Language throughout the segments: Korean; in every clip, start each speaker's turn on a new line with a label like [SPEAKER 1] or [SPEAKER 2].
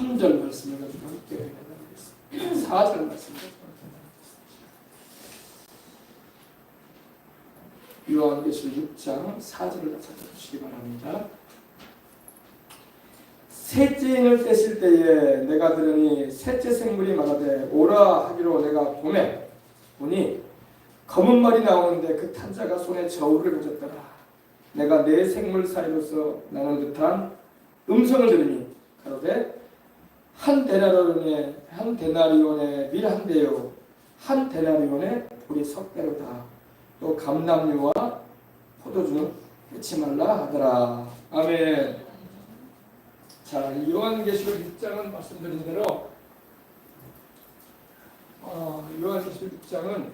[SPEAKER 1] 3절 말씀을 가지고 함께 나누겠습니다. 4절 말씀을 요한계시록 6장 4절을 찾아주시기 바랍니다. 셋째 인을 떼실 때에 내가 들으니 셋째 생물이 말하되 오라 하기로 내가 보니 검은 말이 나오는데 그 탄자가 손에 저울을 가졌더라. 내가 네 생물 사이로서 나는 듯한 음성을 들으니 가로되 한 데나리온에 밀 한 대요 한 데나리온에 돌이 석 대로다. 또 감람류와 포도주는 끊지 말라 하더라. 아멘. 자, 요한계시록 6장은 말씀드린 대로 요한계시록 6장은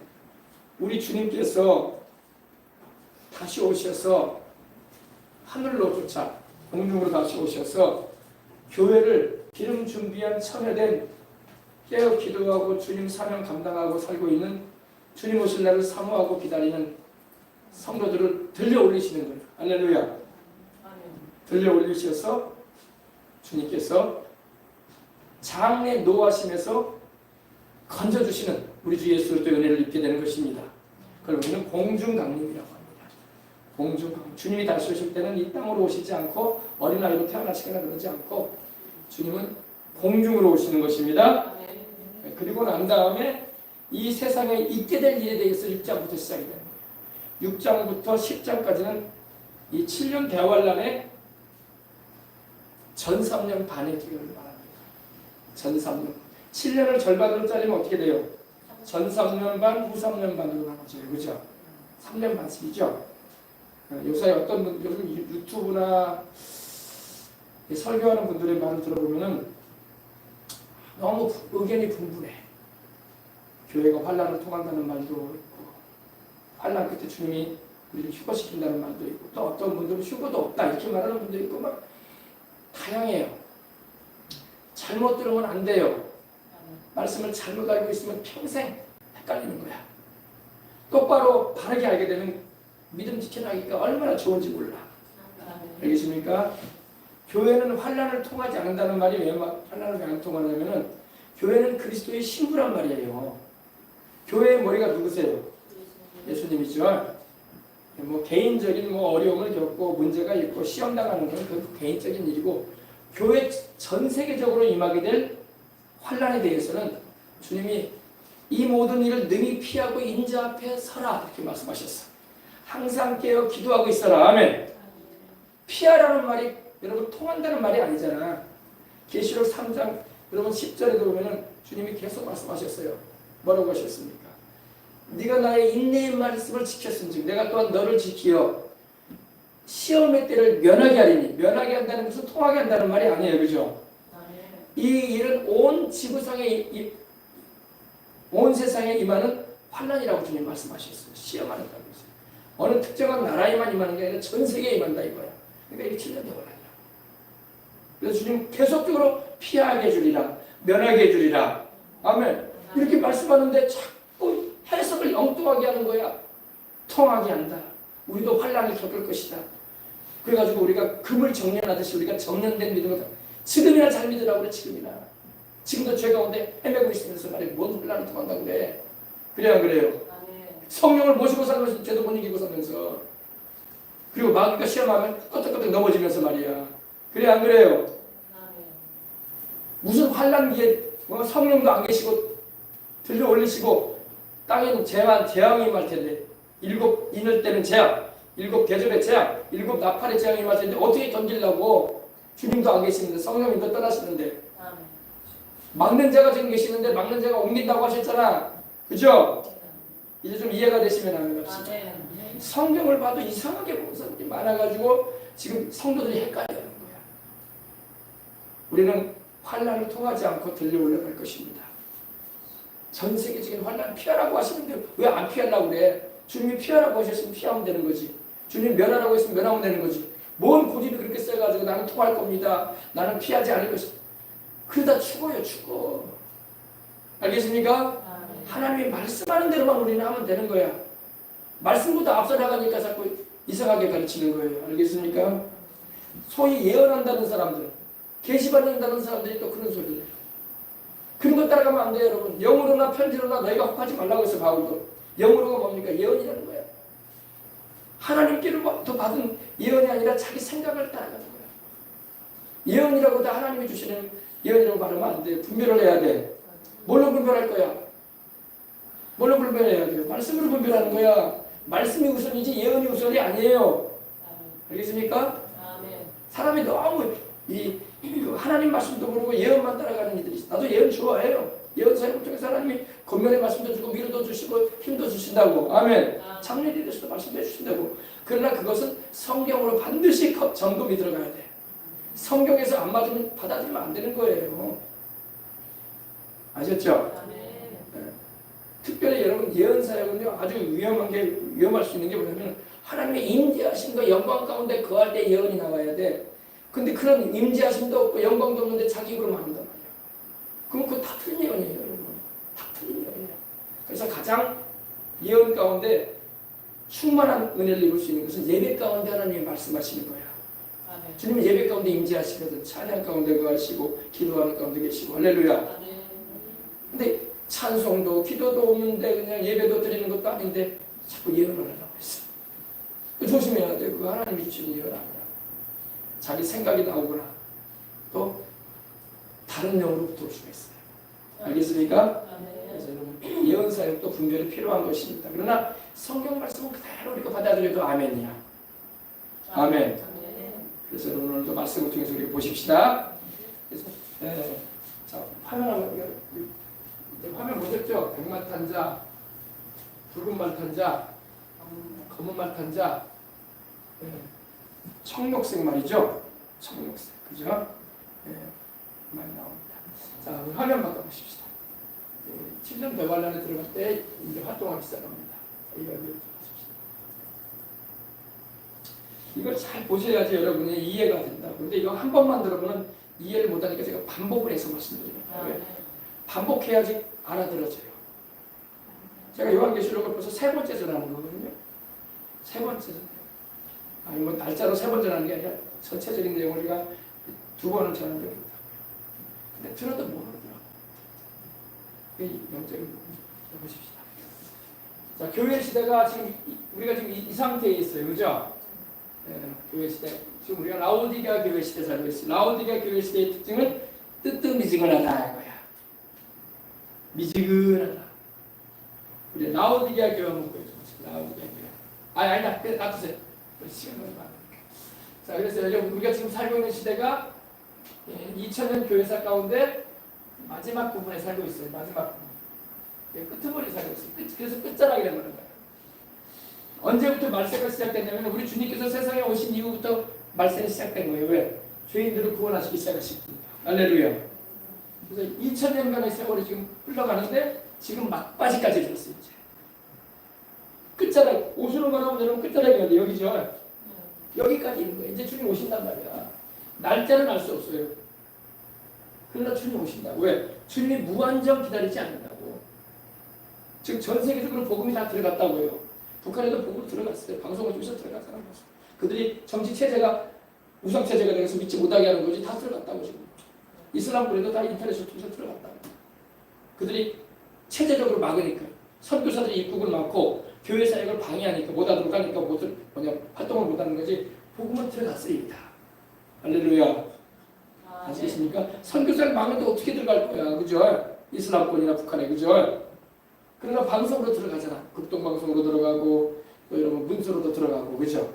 [SPEAKER 1] 우리 주님께서 다시 오셔서 하늘로 쫓아 공중으로 다시 오셔서 교회를 기름 준비한 참여된 깨어 기도하고 주님 사명 감당하고 살고 있는 주님 오실 날을 사모하고 기다리는 성도들을 들려 올리시는 거예요. 할렐루야. 들려 올리셔서 주님께서 장래 노하심에서 건져주시는 우리 주 예수 그리스도의 은혜를 입게 되는 것입니다. 그걸 우리는 공중강림이라고 합니다. 공중강림. 주님이 다시 오실 때는 이 땅으로 오시지 않고 어린아이로 태어나시거나 그러지 않고 주님은 공중으로 오시는 것입니다. 그리고 난 다음에 이 세상에 있게 될 일에 대해서 6장부터 시작이 됩니다. 6장부터 10장까지는 이 7년 대환란의 전 3년 반의 기간을 말합니다. 전 3년. 7년을 절반으로 자르면 어떻게 돼요? 전 3년 반, 후 3년 반으로 나눠져요. 그죠? 3년 반씩이죠? 요새 어떤 분들, 유튜브나 설교하는 분들의 말을 들어보면은 너무 의견이 분분해. 교회가 환란을 통한다는 말도 있고, 환란 끝에 주님이 우리를 휴거시킨다는 말도 있고, 또 어떤 분들은 휴거도 없다 이렇게 말하는 분도 있고, 막 다양해요. 잘못 들으면 안 돼요. 말씀을 잘못 알고 있으면 평생 헷갈리는 거야. 똑바로 바르게 알게 되면 믿음 지켜나기가 얼마나 좋은지 몰라. 알겠습니까? 교회는 환란을 통하지 않는다는 말이 왜 환란을 왜 안 통하냐면은 교회는 그리스도의 신부란 말이에요. 교회의 머리가 누구세요? 예수님이죠. 뭐 개인적인 어려움을 겪고 문제가 있고 시험 당하는 건 그 개인적인 일이고, 교회 전 세계적으로 임하게 될 환란에 대해서는 주님이 이 모든 일을 능히 피하고 인자 앞에 서라 이렇게 말씀하셨어. 항상 깨어 기도하고 있어라. 아멘. 피하라는 말이 여러분 통한다는 말이 아니잖아. 계시록 3장 여러분 10절에도 보면은 주님이 계속 말씀하셨어요. 뭐라고 하셨습니까? 네가 나의 인내의 말씀을 지켰은즉 내가 또한 너를 지키어 시험의 때를 면하게 하리니. 면하게 한다는 것은 통하게 한다는 말이 아니에요. 그죠? 이 일은 온 지구상에 온 세상에 임하는 환난이라고 주님 말씀하셨어요. 시험하는 다는 것은 어느 특정한 나라에만 임하는 게 아니라 전 세계에 임한다 이거야. 그러니까 이게 7년 대환란이야. 그래서 주님 계속적으로 피하게 해주리라, 면하게 해주리라. 아멘. 이렇게 말씀하는데 자꾸 해석을 엉뚱하게 하는 거야. 통하게 한다. 우리도 환난을 겪을 것이다. 그래가지고 우리가 금을 정련하듯이 우리가 정련된 믿음을 지금이나 잘 믿으라고 그래. 지금도 죄 가운데 헤매고 있으면서 말이야. 뭔 혼란을 통한다고 그래. 그래 안 그래요? 성령을 모시고 살면서 죄도 못 이기고 살면서, 그리고 마귀가 시험하면 끄떡끄떡 넘어지면서 말이야. 그래 안 그래요? 무슨 환란기에 성령도 안 계시고 들려 올리시고 땅에는 재앙이 임할 텐데, 7 인을 때는 재앙, 7 대접의 재앙, 7 나팔의 재앙이 임할 텐데 어떻게 던지려고? 주님도 안 계시는데, 성령님도 떠나시는데, 막는 자가 지금 계시는데 막는 자가 옮긴다고 하셨잖아. 그죠? 이제 좀 이해가 되시면 합니다. 성경을 봐도 이상하게 보는 사람들이 많아가지고 지금 성도들이 헷갈려하는 거야. 우리는 환란을 통하지 않고 들려 올라갈 것입니다. 전 세계적인 환란 피하라고 하시는데 왜 안 피하려고 그래? 주님이 피하라고 하셨으면 피하면 되는 거지. 주님이 면하라고 했으면 면하면 되는 거지. 뭔 고집이 그렇게 세가지고 나는 통할 겁니다. 나는 피하지 않을 것이다. 그러다 죽어요. 죽어. 알겠습니까? 하나님이 말씀하는 대로만 우리는 하면 되는 거야. 말씀보다 앞서 나가니까 자꾸 이상하게 가르치는 거예요. 알겠습니까? 소위 예언한다는 사람들, 계시받는다는 사람들이 또 그런 소리를 해요. 그런 거 따라가면 안 돼요, 여러분. 영으로나 편지로나 너희가 혹하지 말라고 했어요, 바울도. 영으로가 뭡니까? 예언이라는 거예요. 하나님께로부터 받은 예언이 아니라 자기 생각을 따라가는 거예요. 예언이라고 다 하나님이 주시는 예언이라고 말하면 안 돼요. 분별을 해야 돼. 뭘로 분별할 거야? 뭘로 분별해야 돼요? 말씀으로 분별하는 거야. 말씀이 우선이지 예언이 우선이 아니에요. 알겠습니까? 사람이 너무 하나님 말씀도 모르고 예언만 따라가는 이들이 있어. 나도 예언 좋아해요. 예언 사역을 통해서 하나님이 겉면의 말씀도 주고 위로도 주시고 힘도 주신다고. 아멘. 장례에 대해서도 말씀해 주신다고. 그러나 그것은 성경으로 반드시 점검이 들어가야 돼. 성경에서 안 맞으면 받아들이면 안 되는 거예요. 아셨죠? 네. 특별히 여러분 예언 사역은요 아주 위험할 수 있는 게 뭐냐면 하나님의 임재하심과 영광 가운데 거할 때 예언이 나와야 돼. 근데 그런 임재하심도 없고 영광도 없는데 자기 입으로 말한단 말이야. 그럼 그거 다 틀린 예언이에요, 여러분. 다 틀린 예언이에요. 그래서 가장 예언 가운데 충만한 은혜를 입을 수 있는 것은 예배 가운데 하나님이 말씀하시는 거야. 주님은 예배 가운데 임재하시거든. 찬양 가운데 거하시고 기도하는 가운데 계시고 할렐루야. 근데 찬송도 기도도 없는데 그냥 예배도 드리는 것도 아닌데 자꾸 예언을 하려고 했어. 조심해야 돼. 그 하나님이 주시는 예언 아니야. 자기 생각이 나오거나 또 다른 영으로부터 올 수가 있어요. 알겠습니까? 그래서 여러분 예언 사역도 분별이 필요한 것입니다. 그러나 성경 말씀은 그대로 우리가 받아들여도 아멘이야. 아멘. 그래서 여러분 오늘도 말씀을 통해서 우리 보십시다. 그래서 자 화면 보셨죠? 백마 탄 자, 붉은 말 탄 자, 검은 말 탄 자, 청록색 말이죠. 청록색, 그죠? 많이 나옵니다. 자, 우리 화면 바꿔보십시다. 7년 대관란에 들어갈 때 이제 활동하기 시작합니다. 이걸 잘 보셔야지 여러분이 이해가 된다. 근데 이거 한 번만 들어보면 이해를 못하니까 제가 반복을 해서 말씀드립니다. 왜? 반복해야지 알아들어져요. 제가 요한계시록을 벌써 세 번째 전하는 거거든요. 세 번째 전. 아니 뭐 날짜로 세 번 전하는 게 아니라 전체적인 내용을 우리가 두 번을 전한 적이 있다. 근데 들어도 모르더라고요. 이 영적인 부분 보십시다. 자, 교회 시대가 지금 우리가 지금 이 상태에 있어요, 그죠? 교회 시대. 지금 우리가 라오디게아 교회 시대 살고 있어요. 라오디게아 교회 시대의 특징은 뜨뜻미지근하다 이거야. 미지근하다. 우리 라오디게아 교회 한번 보여주세요. 라오디게아 교회. 아니다. 놔두세요. 시간 너무 많으니까. 자, 그래서 우리가 지금 살고 있는 시대가 2000년 교회사 가운데 마지막 부분에 살고 있어요. 마지막 부분. 끄트머리 살고 있어요. 그래서 끝자락이라는 거예요. 언제부터 말세가 시작됐냐면 우리 주님께서 세상에 오신 이후부터 말세는 시작된 거예요. 왜? 죄인들을 구원하시기 시작하십니다. 할렐루야. 그래서 2000년간의 세월이 지금 흘러가는데 지금 막바지까지 이르렀어요. 이제. 끝자락, 옷으로 말하면 여러분 끝자락이 어디 여기죠? 여기까지 있는 거예요. 이제 주님 오신단 말이야. 날짜는 알 수 없어요. 그러나 주님 오신다. 왜? 주님이 무한정 기다리지 않는다고. 즉 전 세계적으로 복음이 다 들어갔다고요. 북한에도 복음이 들어갔어요. 방송을 통해서 들어간 사람 봤어요. 그들이 정치 체제가 우상 체제가 되어서 믿지 못하게 하는 거지 다 들어갔다고 지금. 이슬람권에도 다 인터넷을 통해서 들어갔다고. 그들이 체제적으로 막으니까 선교사들이 입국을 막고 교회 사역을 방해하니까 못 하도록 하니까 활동을 못하는 거지. 복음은 들어갔으리이다. 할렐루야. 아시겠습니까? 선교사를 막는데 어떻게 들어갈 거야, 그죠? 이슬람권이나 북한에, 그죠? 그러나 방송으로 들어가잖아. 극동방송으로 들어가고 또 여러분 문서로도 들어가고, 그죠?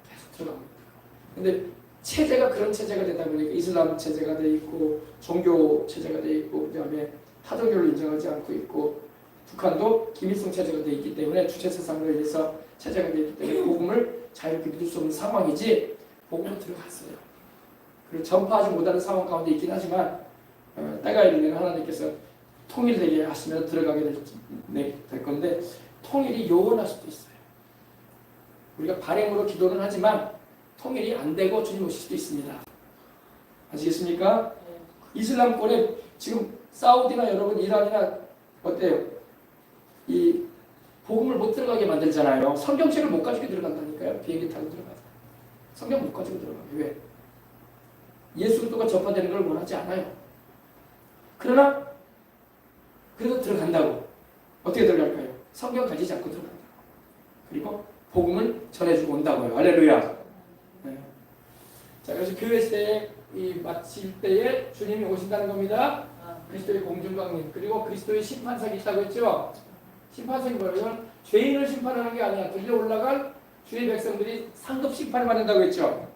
[SPEAKER 1] 계속 들어가고 있다. 근데 체제가 그런 체제가 되다 보니까 이슬람 체제가 돼 있고 종교 체제가 돼 있고 그다음에 타종교를 인정하지 않고 있고 북한도 김일성 체제가 돼 있기 때문에 주체세상으로 인해서 체제가 돼 있기 때문에 복음을 자유롭게 믿을 수 없는 상황이지 복음은 들어갔어요. 그리고 전파하지 못하는 상황 가운데 있긴 하지만 때가 이르면 하나님께서 통일되게 하시면 들어가게 될 건데 통일이 요원할 수도 있어요. 우리가 발행으로 기도는 하지만 통일이 안 되고 주님 오실 수도 있습니다. 아시겠습니까? 이슬람권에 지금 사우디나 여러분 이란이나 어때요? 이 복음을 못 들어가게 만들잖아요. 성경책을 못 가지고 들어간다니까요. 비행기 타고 들어가서 성경 못 가지고 들어가요. 왜? 예수 그리스도가 전파되는 걸 원하지 않아요. 그러나 그래도 들어간다고. 어떻게 들어갈까요? 성경 가지지 않고 들어간다. 그리고 복음을 전해주고 온다고요. 할렐루야. 네. 자, 그래서 교회 시대에 마칠 때에 주님이 오신다는 겁니다. 그리스도의 공중강림, 그리고 그리스도의 심판상이 있다고 했죠. 심판상이 뭐냐면 죄인을 심판하는 게 아니야. 들려 올라갈 주의 백성들이 상급 심판을 받는다고 했죠.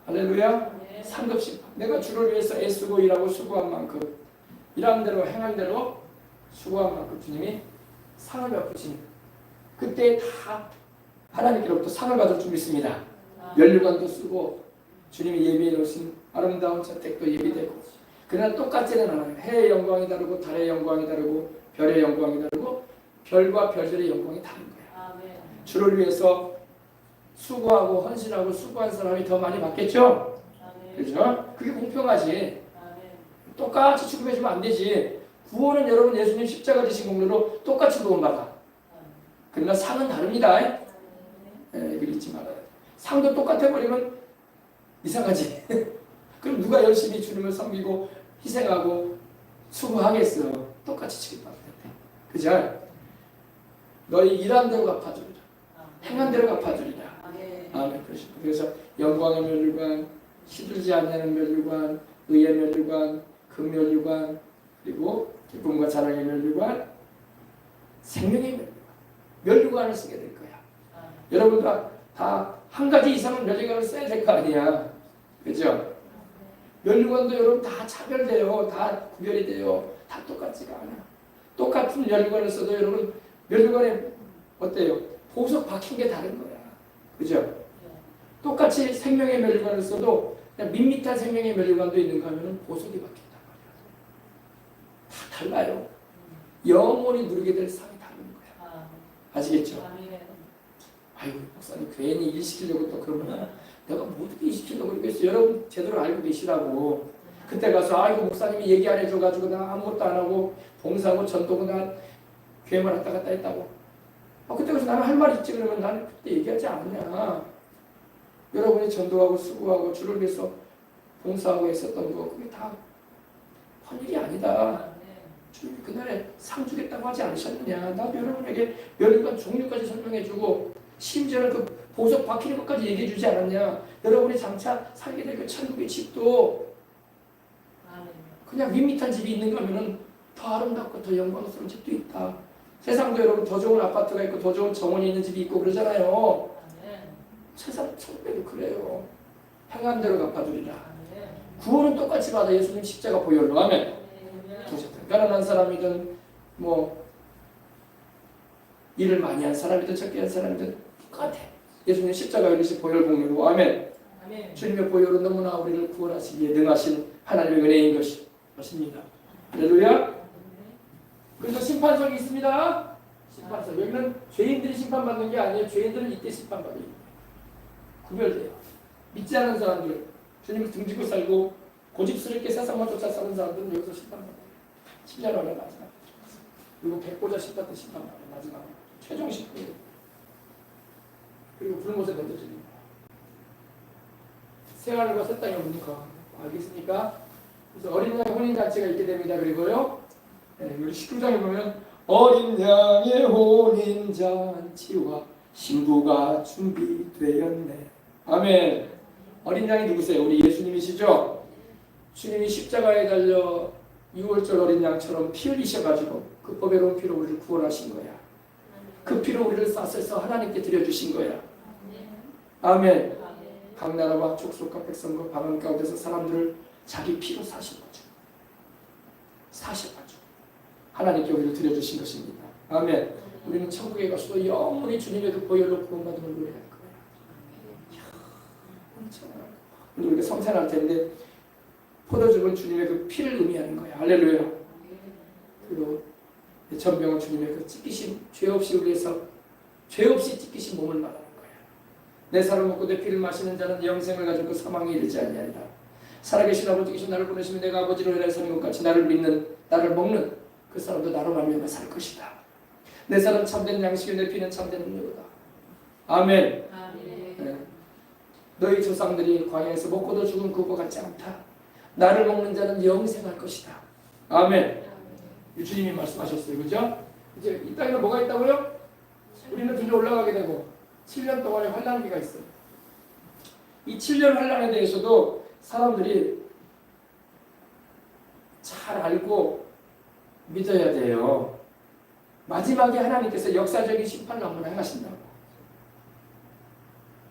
[SPEAKER 1] 할렐루야.
[SPEAKER 2] 네.
[SPEAKER 1] 상급 심판. 내가 주를 위해서 애쓰고 일하고 수고한 만큼, 일한 대로 행한 대로 수고한 만큼 주님이 상을 베푸시니 그때 다 하나님께로부터 상을 받을 줄 믿습니다. 면류관도 쓰고 주님이 예비해 놓으신 아름다운 저택도 예비되고. 그러나 똑같지는 않아요. 해의 영광이 다르고 달의 영광이 다르고 별의 영광이 다르고 별과 별들의 영광이 다른 거예요. 주를 위해서 수고하고 헌신하고 수고한 사람이 더 많이 받겠죠? 그죠? 그게 공평하지. 똑같이 취급해주면 안 되지. 구원은 여러분 예수님 십자가 지신 공로로 똑같이 구원받아. 그러나 상은 다릅니다. 그걸 잊지 말아요. 상도 똑같아 버리면 이상하지. 그럼 누가 열심히 주님을 섬기고 희생하고 수고하겠어. 똑같이 취급받을 텐데. 그죠? 너희 일한 대로 갚아주리라. 행한 대로 갚아주리라. 아멘. 그래서 영광의 면류관, 시들지 않는 면류관, 의의 면류관, 금면류관, 그리고 기쁨과 자랑의 면류관, 생명의 면류관. 면류관을 쓰게 될 거야. 여러분 다 한 가지 이상은 면류관을 써야 될 거 아니야. 그죠? 면류관도 여러분 다 차별돼요. 다 구별이 돼요. 다 똑같지가 않아. 똑같은 면류관을 써도 여러분 면류관에 어때요? 보석 박힌 게 다른 거야. 그죠? 똑같이 생명의 면류관을 써도 그냥 밋밋한 생명의 면류관도 있는가 하면 보석이 박힌단 말이야. 다 달라요. 영원히 누리게 될 상이 다른 거야. 아시겠죠? 아이고 목사님 괜히 일 시키려고 또 그러면 내가 뭐 어떻게 일 시키려고 그러겠어요. 여러분 제대로 알고 계시라고. 그때 가서 아이고 목사님이 얘기 안 해줘가지고 나 아무것도 안 하고 봉사하고 전도고 나 교회만 왔다 갔다 했다고. 그때 가서 나는 할 말 있지 그러면 나는 그때 얘기하지 않냐. 여러분이 전도하고 수고하고 주를 위해서 봉사하고 했었던 거 그게 다 헛일이 아니다. 주님이 그날에 상 주겠다고 하지 않으셨느냐. 나도 여러분에게 면류관 종류까지 설명해주고 심지어는 그 보석 박히는 것까지 얘기해주지 않았냐. 여러분이 장차 살게 될 그 천국의 집도 그냥 밋밋한 집이 있는가 하면 더 아름답고 더 영광스러운 집도 있다. 세상도 여러분 더 좋은 아파트가 있고 더 좋은 정원이 있는 집이 있고 그러잖아요. 세상 천국에도 그래요. 행한 대로 갚아주리라. 구원은 똑같이 받아. 예수님 십자가 보혈로. 아멘. 가난한 사람이든 뭐 일을 많이 한 사람이든 적게 한 사람이든 똑같아. 예수님 십자가 열리신 보혈 공로로. 아멘. 주님의 보혈은 너무나 우리를 구원하시기에 능하신 하나님의 은혜인 것입니다. 할렐루야. 그래서 심판석이 있습니다. 심판석. 여기는 죄인들이 심판받는 게 아니에요. 죄인들은 이때 심판받아요. 구별돼요. 믿지 않은 사람들, 주님을 등지고 살고 고집스럽게 세상만 쫓아 사는 사람들은 여기서 심판받아요. 7년 안에 마지막. 그리고 백보자 심판 때 심판받아요. 마지막. 최종 심판이에요. 그리고 불못에 던져지는 거예요. 새하늘과 새 땅의 문과 알겠습니까? 그래서 어린 양 혼인잔치가 있게 됩니다. 그리고요. 우리 19장에 보면 어린 양의 혼인잔치와 신부가 준비되었네. 아멘. 어린 양이 누구세요? 우리 예수님이시죠? 주님이 십자가에 달려 6월절 어린 양처럼 피 흘리셔가지고 그 보배로운 피로 우리를 구원하신 거야. 그 피로 우리를 싸서 하나님께 드려주신 거야. 아멘. 각 나라와 족속과 백성과 방언 가운데서 사람들을 자기 피로 사신 거죠. 사셔가지고 하나님께 우리를 드려주신 것입니다. 아멘. 우리는 천국에 가서도 영원히 주님의 그 보혈로 구원받음을 노래할 거예요. 오늘 우리가 성찬할 텐데 포도즙은 주님의 그 피를 의미하는 거예요. 할렐루야. 그리고 전병은 주님의 그 찢기신 죄 없이 위해서 죄 없이 찢기신 몸을 말하는 거예요. 내 살을 먹고 내 피를 마시는 자는 영생을 가지고 그 사망에 이르지 아니하리라. 살아계신 아버지께서 나를 보내시면 내가 아버지로 인하여 사는 것 같이 나를 믿는 나를 먹는 그 사람도 나로 말미암아 살 것이다. 내 살은 참된 양식이요 내 피는 참된 음료다. 아멘.
[SPEAKER 2] 아멘.
[SPEAKER 1] 네. 너희 조상들이 광야에서 먹고도 죽은 그거 같지 않다. 나를 먹는 자는 영생할 것이다. 아멘. 주님이 말씀하셨어요. 그죠? 이제 이 땅에는 뭐가 있다고요? 우리는 들려 올라가게 되고 7년 동안의 환란기가 있어요. 이 7년 환란에 대해서도 사람들이 잘 알고 믿어야 돼요. 마지막에 하나님께서 역사적인 심판을 한번 행하신다고.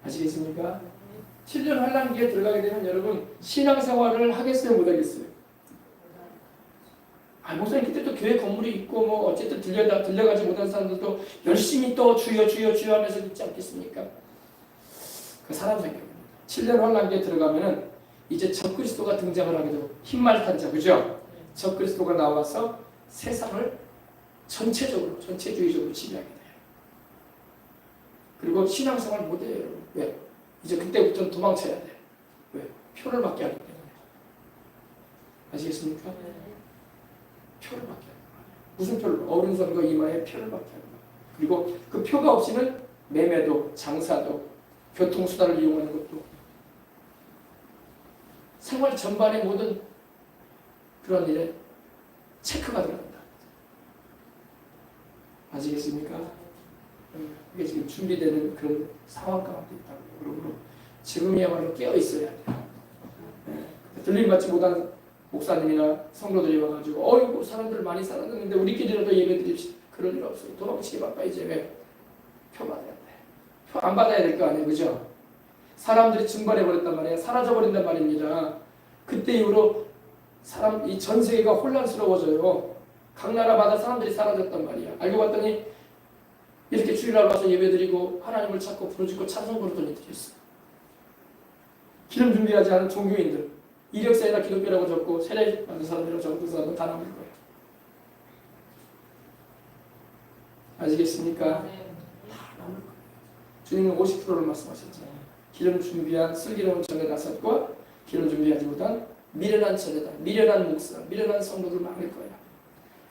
[SPEAKER 1] 아시겠습니까? 7년 환란기에 들어가게 되면 여러분 신앙생활을 하겠어요? 못하겠어요? 목사님 그때 또 교회 건물이 있고 뭐 어쨌든 들려가지 못한 사람들도 열심히 또 주여 주여 주여 하면서 믿지 않겠습니까? 그 사람 성격입니다. 7년 환란기에 들어가면은 이제 적그리스도가 등장을 하게 되고 흰말 탄 자, 그죠? 적그리스도가 나와서 세상을 전체적으로 전체주의적으로 지배하게 돼요. 그리고 신앙생활 못해요, 여러분. 왜? 이제 그때부터는 도망쳐야 돼. 왜? 표를 받게 하기 때문에. 아시겠습니까? 표를 받게 하는 거예요. 무슨 표를? 어른선거 이마에 표를 받게 하는 거예요. 그리고 그 표가 없이는 매매도, 장사도, 교통수단을 이용하는 것도, 생활 전반의 모든 그런 일에 체크가 들어간다. 아시겠습니까? 이게 지금 준비되는 그런 상황 가운데 있다고. 그러므로 지금이야말로 깨어 있어야 돼요. 들림받지 못한 목사님이나 성도들이 와가지고 어이구 사람들 많이 살았는데 우리끼리라도 예배 드립시다. 그럴 일 없어요. 도망치기 바빠. 이제 왜? 표 받아야 돼. 표 안 받아야 될 거 아니에요. 그죠? 사람들이 증발해버렸단 말이에요. 사라져버린단 말입니다. 그때 이후로 이 전 세계가 혼란스러워져요. 각 나라마다 사람들이 사라졌단 말이야. 알고 봤더니 이렇게 주일날 와서 예배드리고 하나님을 찾고 부르짖고 찬송 부르던 이들이 있어요. 기름 준비하지 않은 종교인들, 이력서에다 기독교라고 적고 세례 받은 사람이라고 적은 사람은 다 남을 거예요. 아시겠습니까? 다 남을 거예요. 주님은 50%를 말씀하셨잖아요. 기름 준비한 슬기로운 전에 나섰과 기름 준비하지 못한 미련한 전에다, 미련한 목사, 미련한 성도들 많을 거예요.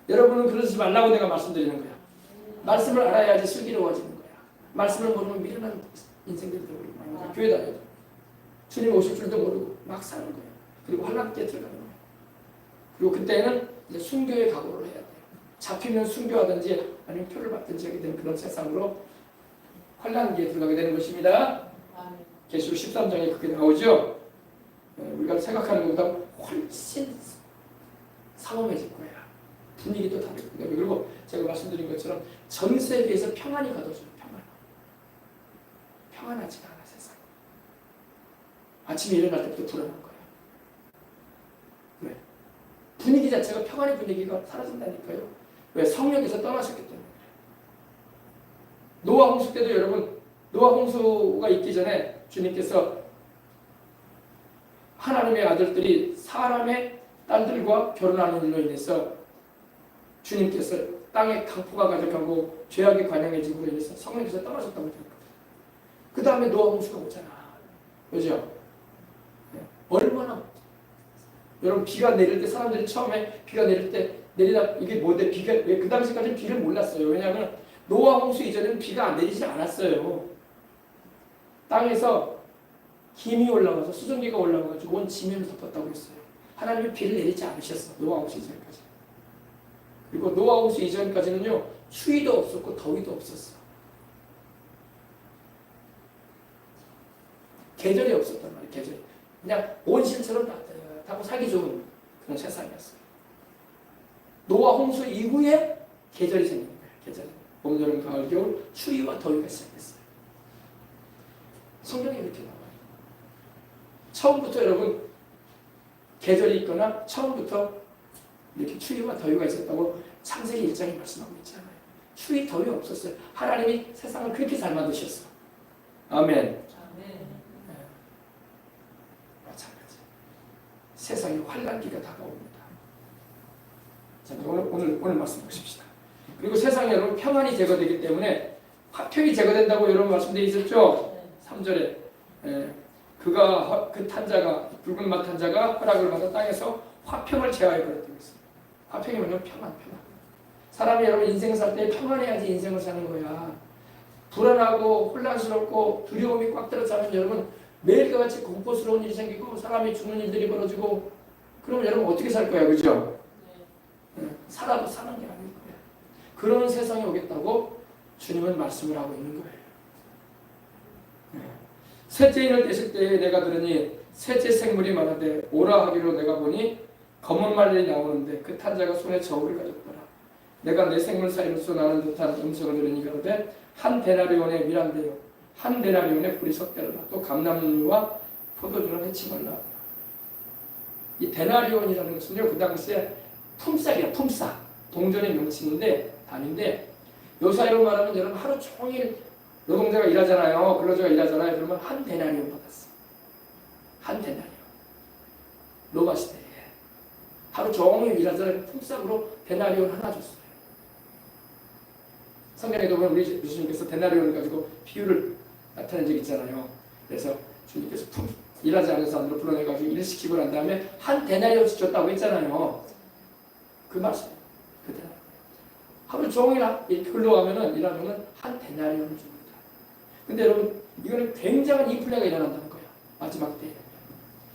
[SPEAKER 1] 여러분은 그러지 말라고 내가 말씀드리는 거야. 말씀을 알아야지 슬기로워지는 거야. 말씀을 모르면 미련한 인생들이 되어버리는 거야. 교회 다녀도 주님 오실 줄도 모르고 막 사는 거야. 그리고 환란기에 들어가는 거야. 그리고 그때는 이제 순교의 각오를 해야 돼요. 잡히면 순교하든지 아니면 표를 받든지 하게 되는 그런 세상으로 환란기에 들어가게 되는 것입니다. 계시록 13장에 그게 나오죠. 우리가 생각하는 것보다 훨씬 삼엄해질 거야. 분위기도 다를 거예요. 그리고 제가 말씀드린 것처럼 전 세계에서 평안이 거둬져요. 평안하지가 않아 세상. 아침에 일어날 때부터 불안한 거야. 왜? 분위기 자체가 평안의 분위기가 사라진다니까요. 왜? 성령께서 떠나셨기 때문에. 노아 홍수 때도 여러분, 노아 홍수가 있기 전에 주님께서 하나님의 아들들이 사람의 딸들과 결혼하는 일로 인해서 주님께서 땅에 강포가 가득하고 죄악이 관영해짐으로 인해서 성령께서 떠나셨다고 했거든요. 그 다음에 노아 홍수가 오잖아. 그죠? 얼마나 여러분 비가 내릴 때 사람들이 처음에 비가 내릴 때 내리다 이게 뭔데 비가 왜 그 당시까지는 비를 몰랐어요. 왜냐하면 노아 홍수 이전에는 비가 안 내리지 않았어요. 땅에서 김이 올라와서 수증기가 올라와가지고 온 지면을 덮었다고 했어요. 하나님이 비를 내리지 않으셨어. 노아 홍수 이전까지. 그리고 노아 홍수 이전까지는요 추위도 없었고 더위도 없었어. 계절이 없었단 말이에요. 계절이 그냥 온실처럼 따뜻하고 살기 좋은 그런 세상이었어요. 노아 홍수 이후에 계절이 생긴 거예요. 계절. 봄, 여름, 가을, 겨울 추위와 더위가 시작했어요. 성경에 이렇게 나와요. 처음부터 여러분 계절이 있거나 처음부터 이렇게 추위와 더위가 있었다고 창세기 1장에 말씀하고 있잖아요. 추위, 더위 없었어요. 하나님이 세상을 그렇게 잘 만드셨어. 아멘. 마찬가지. 세상에 환란기가 다가옵니다. 자, 오늘 말씀 보십시다. 그리고 세상에 여러분 평안이 제거되기 때문에 화평이 제거된다고 여러분 말씀드려 있었죠? 3절에 그 탄자가 붉은 맛 탄자가 허락을 받아 땅에서 화평을 제하여 버렸다고 했습니다. 화평이 뭐냐면 평안. 사람이 여러분 인생 살 때 평안해야지 인생을 사는 거야. 불안하고 혼란스럽고 두려움이 꽉 들어차면 여러분 매일같이 공포스러운 일이 생기고 사람이 죽는 일들이 벌어지고 그러면 여러분 어떻게 살 거야, 그죠? 살아도 사는 게 아닐 거야. 그런 세상이 오겠다고 주님은 말씀을 하고 있는 거예요. 셋째 인을 떼실 때에 내가 들으니 셋째 생물이 많은데 오라 하기로 내가 보니 검은 말이 나오는데 그 탄자가 손에 저울을 가졌더라. 내가 내 생물 사이로서 나는 듯한 음성을 들으니 가로되 한 데나리온의 밀한데요 한 데나리온의 불이 섞여라. 또 감람류와 포도주는 해치 말라. 이 데나리온이라는 것은요, 그 당시에 품삯이야, 품삯. 동전의 명칭인데 단인데 요 사이로 말하면 여러분 하루 종일 노동자가 일하잖아요. 근로자가 일하잖아요. 그러면 한 데나리온 받았어. 한 데나리온. 로마 시대에 하루 종일 일하잖아요. 품삯으로 데나리온 하나 줬어요. 성경에도 보면 우리 예수님께서 데나리온을 가지고 비유를 나타낸 적이 있잖아요. 그래서 주님께서 일하지 않은 사람들을 불러내가지고 일을 시키고 난 다음에 한 데나리온씩 줬다고 했잖아요. 그 말씀. 그 데나리온. 하루 종일 흘러가면은 일하면은 한 데나리온을 줍니다. 근데 여러분 이거는 굉장한 인플레가 일어난다는 거예요. 마지막 때에.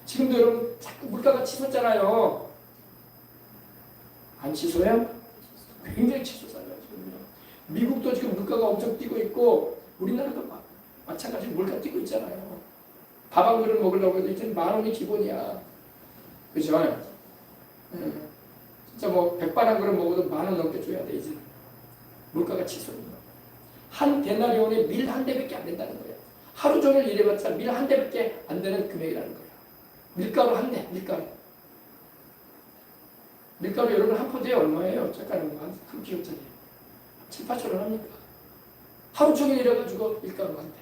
[SPEAKER 1] 지금도 여러분 자꾸 물가가 치솟잖아요. 안 치솟아요? 굉장히 치솟아요. 지금요. 미국도 지금 물가가 엄청 뛰고 있고 우리나라도 마찬가지로 물가 뛰고 있잖아요. 밥 한 그릇 먹으려고 해도 이제 10,000원이 기본이야. 그죠? 진짜 뭐 100반 한 그릇 먹어도 10,000원 넘게 줘야 돼 이제. 물가가 치솟는 거. 한 데나리온에 밀 한 대밖에 안 된다는 거예요. 하루 종일 일해봤자 밀 한 대밖에 안 되는 금액이라는 거예요. 밀가루 한 대, 밀가루. 밀가루 여러분 한 포대에 얼마예요? 잠깐 한 kg짜리. 7, 8천 원 합니까? 하루 종일 일해가지고 밀가루 한 대.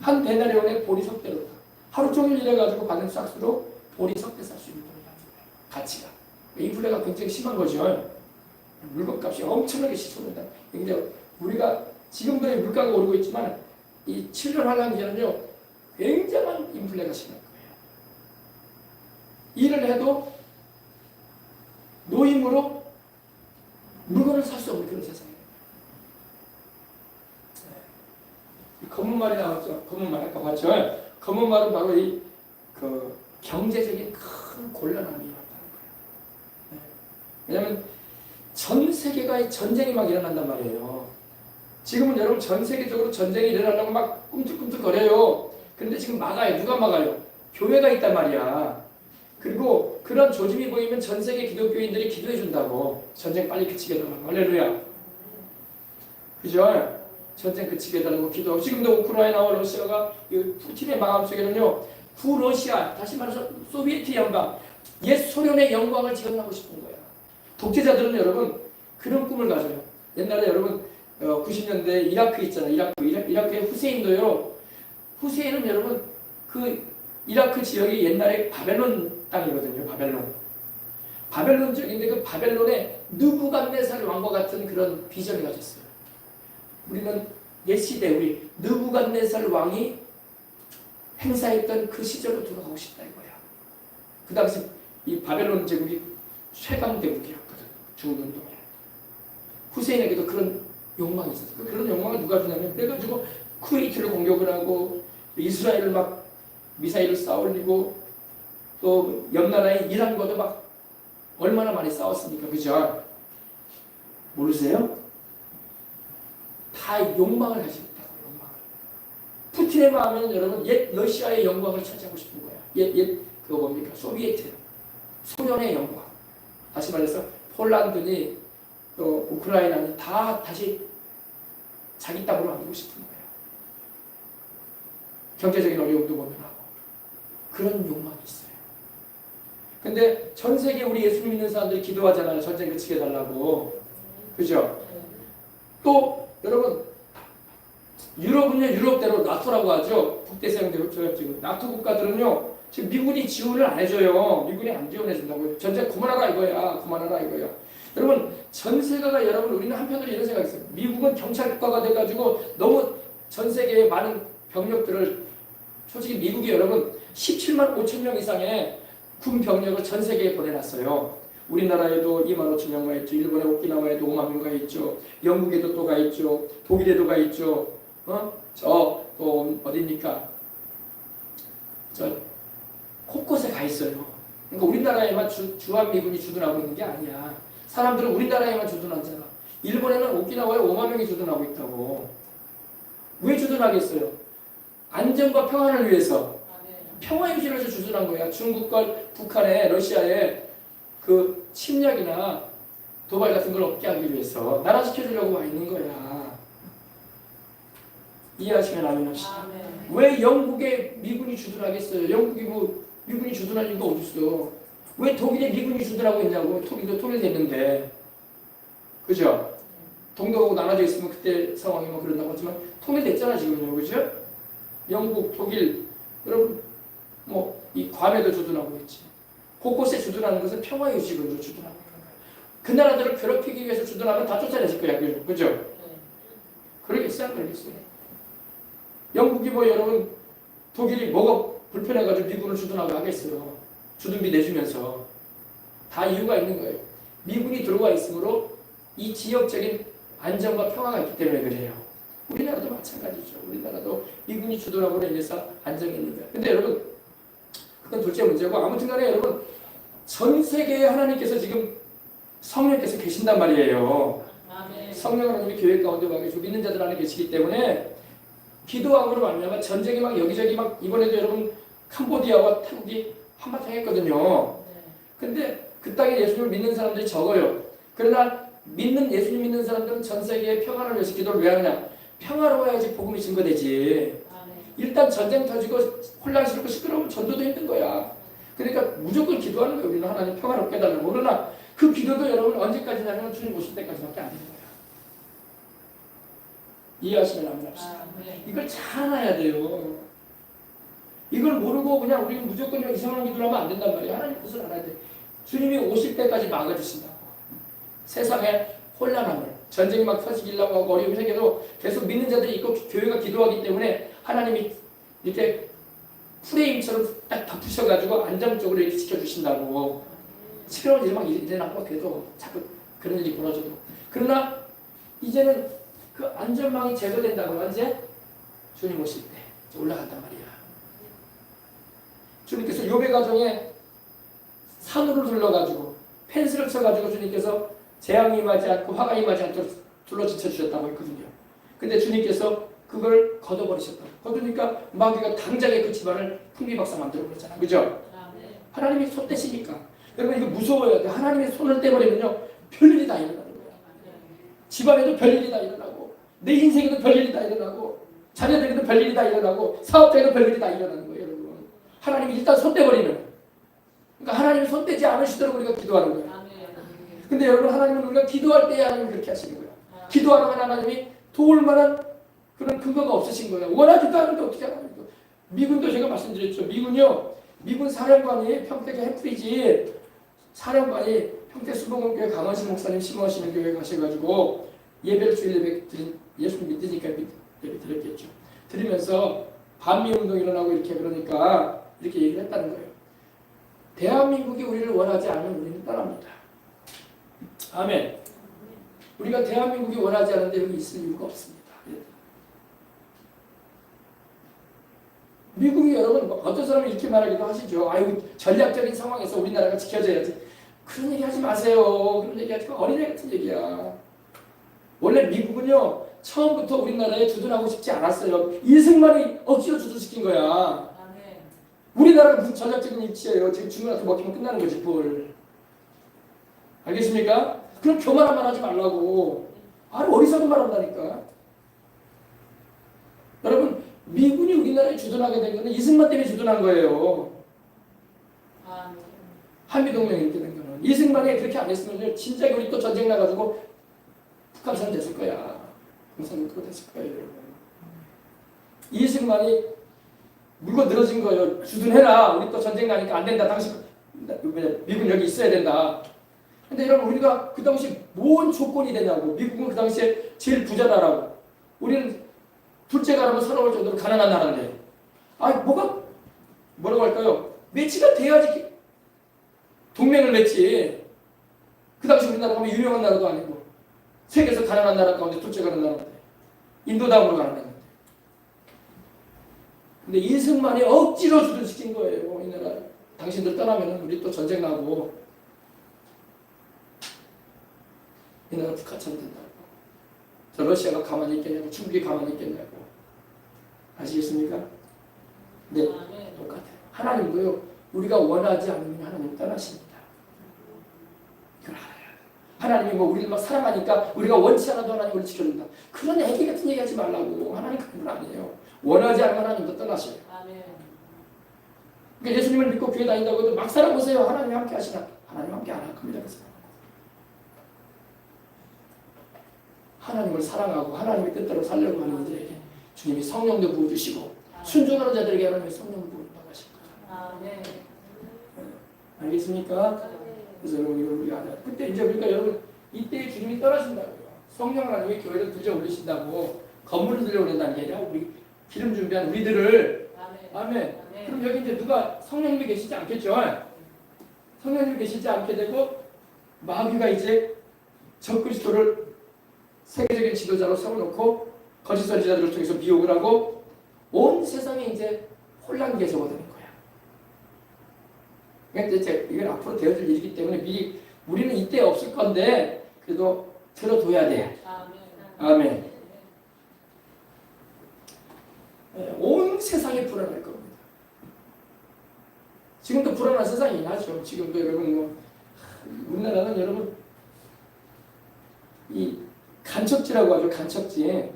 [SPEAKER 1] 한 데나리온에 보리석대로 하루 종일 일해가지고 받는 싹수로 보리석대 살 수 있는 돈이라는 거예요. 가치가. 인플레가 굉장히 심한 거죠. 물건값이 엄청나게 치솟는다. 근데 우리가 지금도 물가가 오르고 있지만 이 7년 하반기에는요 굉장한 인플레가 심할 거예요. 일을 해도 노임으로 물건을 살 수 없는 그런 세상이에요. 검은 말이 나왔죠. 검은 말 아까 봤죠. 검은 말은 바로 이 그 경제적인 큰 곤란함이 일어난다는 거예요. 왜냐하면 전 세계가 전쟁이 막 일어난단 말이에요. 지금은 여러분 전 세계적으로 전쟁이 일어나려고 막 꿈틀꿈틀 거려요. 그런데 지금 막아요. 누가 막아요? 교회가 있단 말이야. 그리고 그런 조짐이 보이면 전 세계 기독교인들이 기도해 준다고. 전쟁 빨리 그치게 해달라고. 할렐루야. 그죠? 전쟁 그치게 해달라고 기도하고. 지금도 우크라이나와 러시아가 푸틴의 마음속에는요. 구러시아, 다시 말해서 소비에트 연방, 옛 소련의 영광을 지원하고 싶은 거야. 독재자들은 여러분 그런 꿈을 가져요. 옛날에 여러분 90년대 이라크 있잖아요. 이라크의 후세인도요. 후세인은 여러분 그 이라크 지역이 옛날에 바벨론 땅이거든요. 바벨론 지역인데 그 바벨론에 느부갓네살 왕과 같은 그런 비전을 가졌어요. 우리는 옛 시대 우리 느부갓네살 왕이 행사했던 그 시절로 돌아가고 싶다 이거야. 그 당시 이 바벨론 제국이 최강 대국이었거든. 중동 동에. 후세인에게도 그런 욕망이 있었어. 그런 욕망을 누가 주냐면 그래가지고 쿠웨이트를 공격을 하고 이스라엘을 막 미사일을 쏴올리고 또 옆나라인 이란과도 막 얼마나 많이 싸웠습니까? 그죠? 모르세요? 다 욕망을 가지고 있다고. 욕망을. 푸틴의 마음에는 여러분 옛 러시아의 영광을 차지하고 싶은 거야. 옛 그거 뭡니까? 소비에트. 소련의 영광. 다시 말해서 폴란드니 또 우크라이나니 다 다시 자기 땅으로 만들고 싶은 거예요. 경제적인 어려움도 모면하고 그런 욕망이 있어요. 근데 전 세계 우리 예수 믿는 사람들이 기도하잖아요. 전쟁 그치게 해달라고. 그죠? 또 여러분 유럽은요 유럽대로 나토라고 하죠. 북대서양 조약기구. 나토 국가들은요 지금 미군이 지원을 안 해줘요. 미군이 안 지원해준다고요. 전쟁 그만하라 이거야. 그만하라 이거야. 여러분 전 세계가 여러분 우리는 한편으로 이런 생각이 있어요. 미국은 경찰 국가가 돼가지고 너무 전 세계의 많은 병력들을 솔직히 미국이 여러분 17만 5천 명 이상의 군 병력을 전 세계에 보내놨어요. 우리나라에도 2만 5천 명가 있죠. 일본의 오키나와에도 5만 명가 있죠. 영국에도 또 가 있죠. 독일에도 가 있죠. 또 어디입니까? 저 곳곳에 가 있어요. 그러니까 우리나라에만 주한미군이 주둔하고 있는 게 아니야. 사람들은 우리나라에만 주둔하잖아. 일본에는 오키나와에 5만 명이 주둔하고 있다고. 왜 주둔하겠어요? 안전과 평안을 위해서. 평화 유지를 위해서 주둔한 거야. 중국과 북한에, 러시아에 그 침략이나 도발 같은 걸 없게 하기 위해서 나라시켜주려고 와 있는 거야. 이해하시면 아멘합시다. 왜 영국에 미군이 주둔하겠어요? 영국이 뭐 미군이 주둔할 이유가 어딨어? 왜 독일에 미군이 주둔하고 있냐고. 독일도 통일됐는데. 그죠? 동독하고 나눠져 있으면 그때 상황이 뭐 그런다고 하지만 통일됐잖아 지금요. 그죠? 영국, 독일, 여러분 뭐 이 괌에도 주둔하고 있지. 곳곳에 주둔하는 것은 평화 유지군으로 주둔하고 있는 거야. 그 나라들을 괴롭히기 위해서 주둔하면 다 쫓아내실 거야. 그죠? 그러겠어요? 안 그러겠어요? 영국이 뭐 여러분 독일이 뭐가 불편해가지고 미군을 주둔하고 하겠어요. 주둔비 내주면서. 다 이유가 있는 거예요. 미군이 들어와 있으므로 이 지역적인 안정과 평화가 있기 때문에 그래요. 우리나라도 마찬가지죠. 우리나라도 미군이 주둔하고 인해서 안정이 있는 거예요. 근데 여러분 그건 둘째 문제고 아무튼 간에 여러분 전 세계에 하나님께서 지금 성령께서 계신단 말이에요. 성령 하나님이 교회 가운데 와 계시고 믿는 자들 안에 계시기 때문에 기도함으로 말미암아 전쟁이 막 여기저기 막 이번에도 여러분 캄보디아와 태국이 한바탕 했거든요. 근데 그 땅에 예수님을 믿는 사람들이 적어요. 그러나 예수님 믿는 사람들은 전 세계에 평안을 위해서 기도를 왜 하느냐? 평화로워야지 복음이 증거되지. 일단 전쟁 터지고 혼란스럽고 시끄러우면 전도도 힘든 거야. 그러니까 무조건 기도하는 거예요. 우리는 하나님 평화롭게 해달라고. 그러나 그 기도도 여러분 언제까지냐면 주님 오실 때까지밖에 안 되는 거야. 이해하시면 합니다. 이걸 잘 알아야 돼요. 이걸 모르고 그냥 우리는 무조건 이상한 기도를 하면 안 된단 말이에요. 하나님 뜻을 알아야 돼. 주님이 오실 때까지 막아주신다고. 세상에 혼란함을 전쟁이 막 터지려고 하고 어려움이 생겨도 계속 믿는 자들이 있고 교회가 기도하기 때문에 하나님이 이렇게 프레임처럼 딱 덮으셔가지고 안정적으로 이렇게 지켜주신다고. 시끄러운 일이 막 일어나고 그래도 자꾸 그런 일이 벌어져도. 그러나 이제는 그 안전망이 제거된다고. 언제? 주님 오실 때 올라간단 말이야. 주님께서 욥의 가정에 산으로 둘러가지고 펜스를 쳐가지고 주님께서 재앙이 임하지 않고 화가 임하지 않도록 둘러지쳐 주셨다고 했거든요. 근데 주님께서 그걸 걷어버리셨다고. 걷으니까 마귀가 당장에 그 집안을 풍비박산 만들어버렸잖아요. 그죠? 하나님이 손 떼시니까. 여러분 이거 무서워야 돼. 하나님의 손을 떼버리면요 별일이 다 일어나는 거야. 집안에도 별일이 다 일어나고 내 인생에도 별일이 다 일어나고 자녀들에게도 별일이 다 일어나고 사업자에도 별일이 다 일어나는 거예요. 여러분 하나님이 일단 손 떼버리면, 그러니까 하나님이 손 떼지 않으시도록 우리가 기도하는 거예요. 근데 여러분 하나님은 우리가 기도할 때 하나님이 그렇게 하시는 거예요. 기도하는 하나님이 도울 만한 그런 근거가 없으신 거예요. 원하지도 않은데 어떻게 하나요? 미군도 제가 말씀드렸죠. 미군 사령관이 평택의 해프리지 사령관이 평택 수봉원교회 강원신 목사님 심어하시는 교회 가셔가지고 예배를 주일 예배 드린, 예수님 믿으니까 예배 드렸겠죠. 드리면서 반미운동 일어나고 이렇게 그러니까 이렇게 얘기를 했다는 거예요. 대한민국이 우리를 원하지 않으면 우리는 떠납니다. 아멘. 우리가 대한민국이 원하지 않은데 여기 있을 이유가 없습니다. 미국이 여러분 어떤 사람이 이렇게 말하기도 하시죠. 아유 전략적인 상황에서 우리나라가 지켜져야지. 그런 얘기 하지 마세요. 그런 얘기 하지 마. 어린애 같은 얘기야. 원래 미국은요 처음부터 우리나라에 주둔하고 싶지 않았어요. 이승만이 억지로 주둔시킨 거야. 우리나라가 무슨 전략적인 위치예요. 지금 중국한테 먹히면 끝나는 거지 뭘. 알겠습니까? 그럼 교만한 말 하지 말라고. 아주 어리석은 말 한다니까. 여러분 미군이 우리나라에 주둔하게 된 거는 이승만 때문에 주둔한 거예요. 한미동맹이 이렇게 된 거는. 이승만이 그렇게 안 했으면 진짜 우리 또 전쟁 나가지고 북한산 됐을 거야. 공산국가 됐을 거예요. 여러분. 이승만이 물건 늘어진 거예요. 주둔해라. 우리 또 전쟁 나니까 안 된다. 당신 미군 여기 있어야 된다. 근데 여러분 우리가 그 당시 뭔 조건이 되냐고. 미국은 그 당시에 제일 부자 나라고. 우리는 둘째 가라면 서러울 정도로 가난한 나라인데. 뭐라고 할까요? 매치가 돼야지 동맹을 맺지. 그 당시 우리나라가 뭐 유명한 나라도 아니고 세계에서 가난한 나라 가운데 둘째 가는 나라인데 인도 다음으로 가는 나라인데. 근데 이승만이 억지로 수도시킨 거예요. 이 나라. 당신들 떠나면 우리 또 전쟁 나고 이 나라 북한처럼 된다고. 저 러시아가 가만히 있겠냐고, 중국이 가만히 있겠냐고. 아시겠습니까? 네, 똑같아요. 하나님도요, 우리가 원하지 않으면 하나님 떠나십니다. 이걸 알아야 돼요. 하나님이 뭐 우리를 막 사랑하니까 우리가 원치 않아도 하나님 우리를 지켜준다. 그런 애기 같은 얘기 하지 말라고. 하나님 그런 분 아니에요. 원하지 않으면 하나님도 떠나셔요. 그러니까 예수님을 믿고 교회 다닌다고 해도 막 살아보세요. 하나님이 함께 하시나? 하나님 함께 안 할 겁니다. 그래서 하나님을 사랑하고 하나님의 뜻대로 살려고 하는 이들에게 주님이 성령도 부어주시고 순종하는 자들에게 하나님의 성령을 부어주실 거예요. 네. 알겠습니까? 그래서 여러분 이걸 우리가 알아요. 그때 이제 그러니까 여러분 이때 주님이 떠나신다고요. 성령 하나님이 교회를 들여 올리신다고 건물을 들여 올린다는 게 아니라 우리 기름 준비한 우리들을 아멘. 그럼 여기 이제 누가 성령님이 계시지 않겠죠? 성령님이 계시지 않게 되고 마귀가 이제 적그리스도를 세계적인 지도자로 세워놓고 거짓 선지자들을 통해서 미혹을 하고 온 세상에 이제 혼란기에 접어드는 거야. 그러니까 이제 이건 앞으로 되어질 일이기 때문에 미리 우리는 이때 없을 건데 그래도 들어둬야 돼. 아멘. 온 세상이 불안할 겁니다. 지금도 불안한 세상이 나죠. 지금도 여러분 뭐 우리나라는 여러분 이 간척지라고 하죠. 간척지.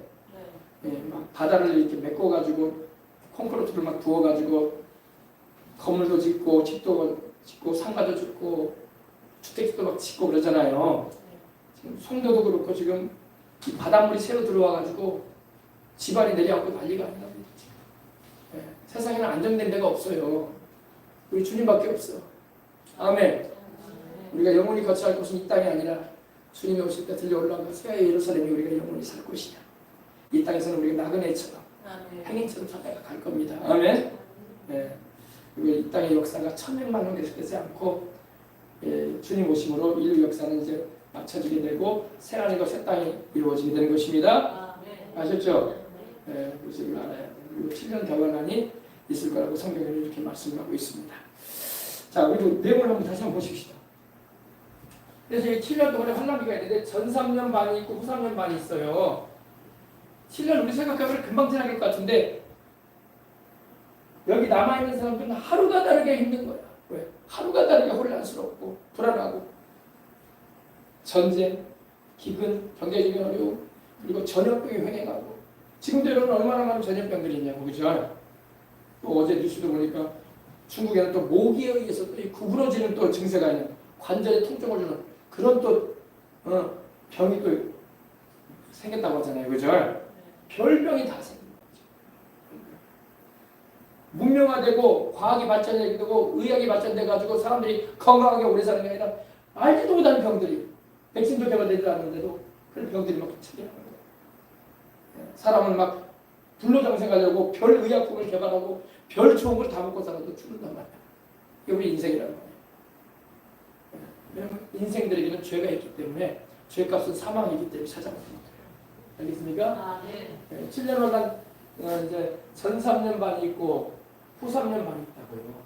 [SPEAKER 1] 막 바다를 이렇게 메꿔가지고 콘크리트를 막 부어가지고 건물도 짓고 집도 짓고 상가도 짓고 주택도 막 짓고 그러잖아요. 지금 송도도 그렇고 지금 이 바닷물이 새로 들어와가지고 집안이 내려앉고 난리가 아니라 세상에는 안정된 데가 없어요. 우리 주님밖에 없어. 아멘. 우리가 영원히 거처할 곳은 이 땅이 아니라 주님이 오실 때 들려 올라가 새 예루살렘이 우리가 영원히 살 곳이야. 이 땅에서는 우리가 나그네처럼 행인처럼 살다가 갈 겁니다. 아멘. 네. 그리고 이 땅의 역사가 1000년만 원 계속되지 않고 주님 오심으로 인류 역사는 이제 맞춰지게 되고 새하늘과 새 땅이 이루어지게 되는 것입니다. 아셨죠? 네, 그래서 이걸 알아야 돼요. 그리고 7년 대환란이 있을 거라고 성경에는 이렇게 말씀하고 있습니다. 자, 그리고 내용을 한번 다시 한번 보십시다. 그래서 이 7년 동안에 환란기가 있는데 전 3년 반이 있고 후 3년 반이 있어요. 7년 우리 생각하면 금방 지나갈 것 같은데 여기 남아있는 사람들은 하루가 다르게 힘든 거야. 왜? 하루가 다르게 혼란스럽고 불안하고 전쟁, 기근, 경제적인 어려움 그리고 전염병이 횡행하고 지금도 여러분 얼마나 많은 전염병들이 있냐고 그죠? 또 어제 뉴스도 보니까 중국에는 또 모기에 의해서 또 구부러지는 또 증세가 있는 관절에 통증을 주는 그런 또 병이 또 생겼다고 하잖아요. 그죠? 별병이 다 생긴 거죠. 문명화되고 과학이 발전되고 의학이 발전돼가지고 사람들이 건강하게 오래 사는 게 아니라 알지도 못하는 병들이 백신도 개발되지 않는데도 그런 병들이 막 생기는 거예요. 사람은 막 불로장생하려고 별 의약품을 개발하고 별 좋은 걸 다 먹고 살아도 죽는단 말이야. 이게 우리 인생이라는 거예요. 왜냐하면 인생들에게는 죄가 있기 때문에 죄값은 사망이기 때문에 찾아오는 거예요. 알겠습니까? 네. 7년 혼란 이제 전 3년 반이 있고 후 3년 반이 있다고요.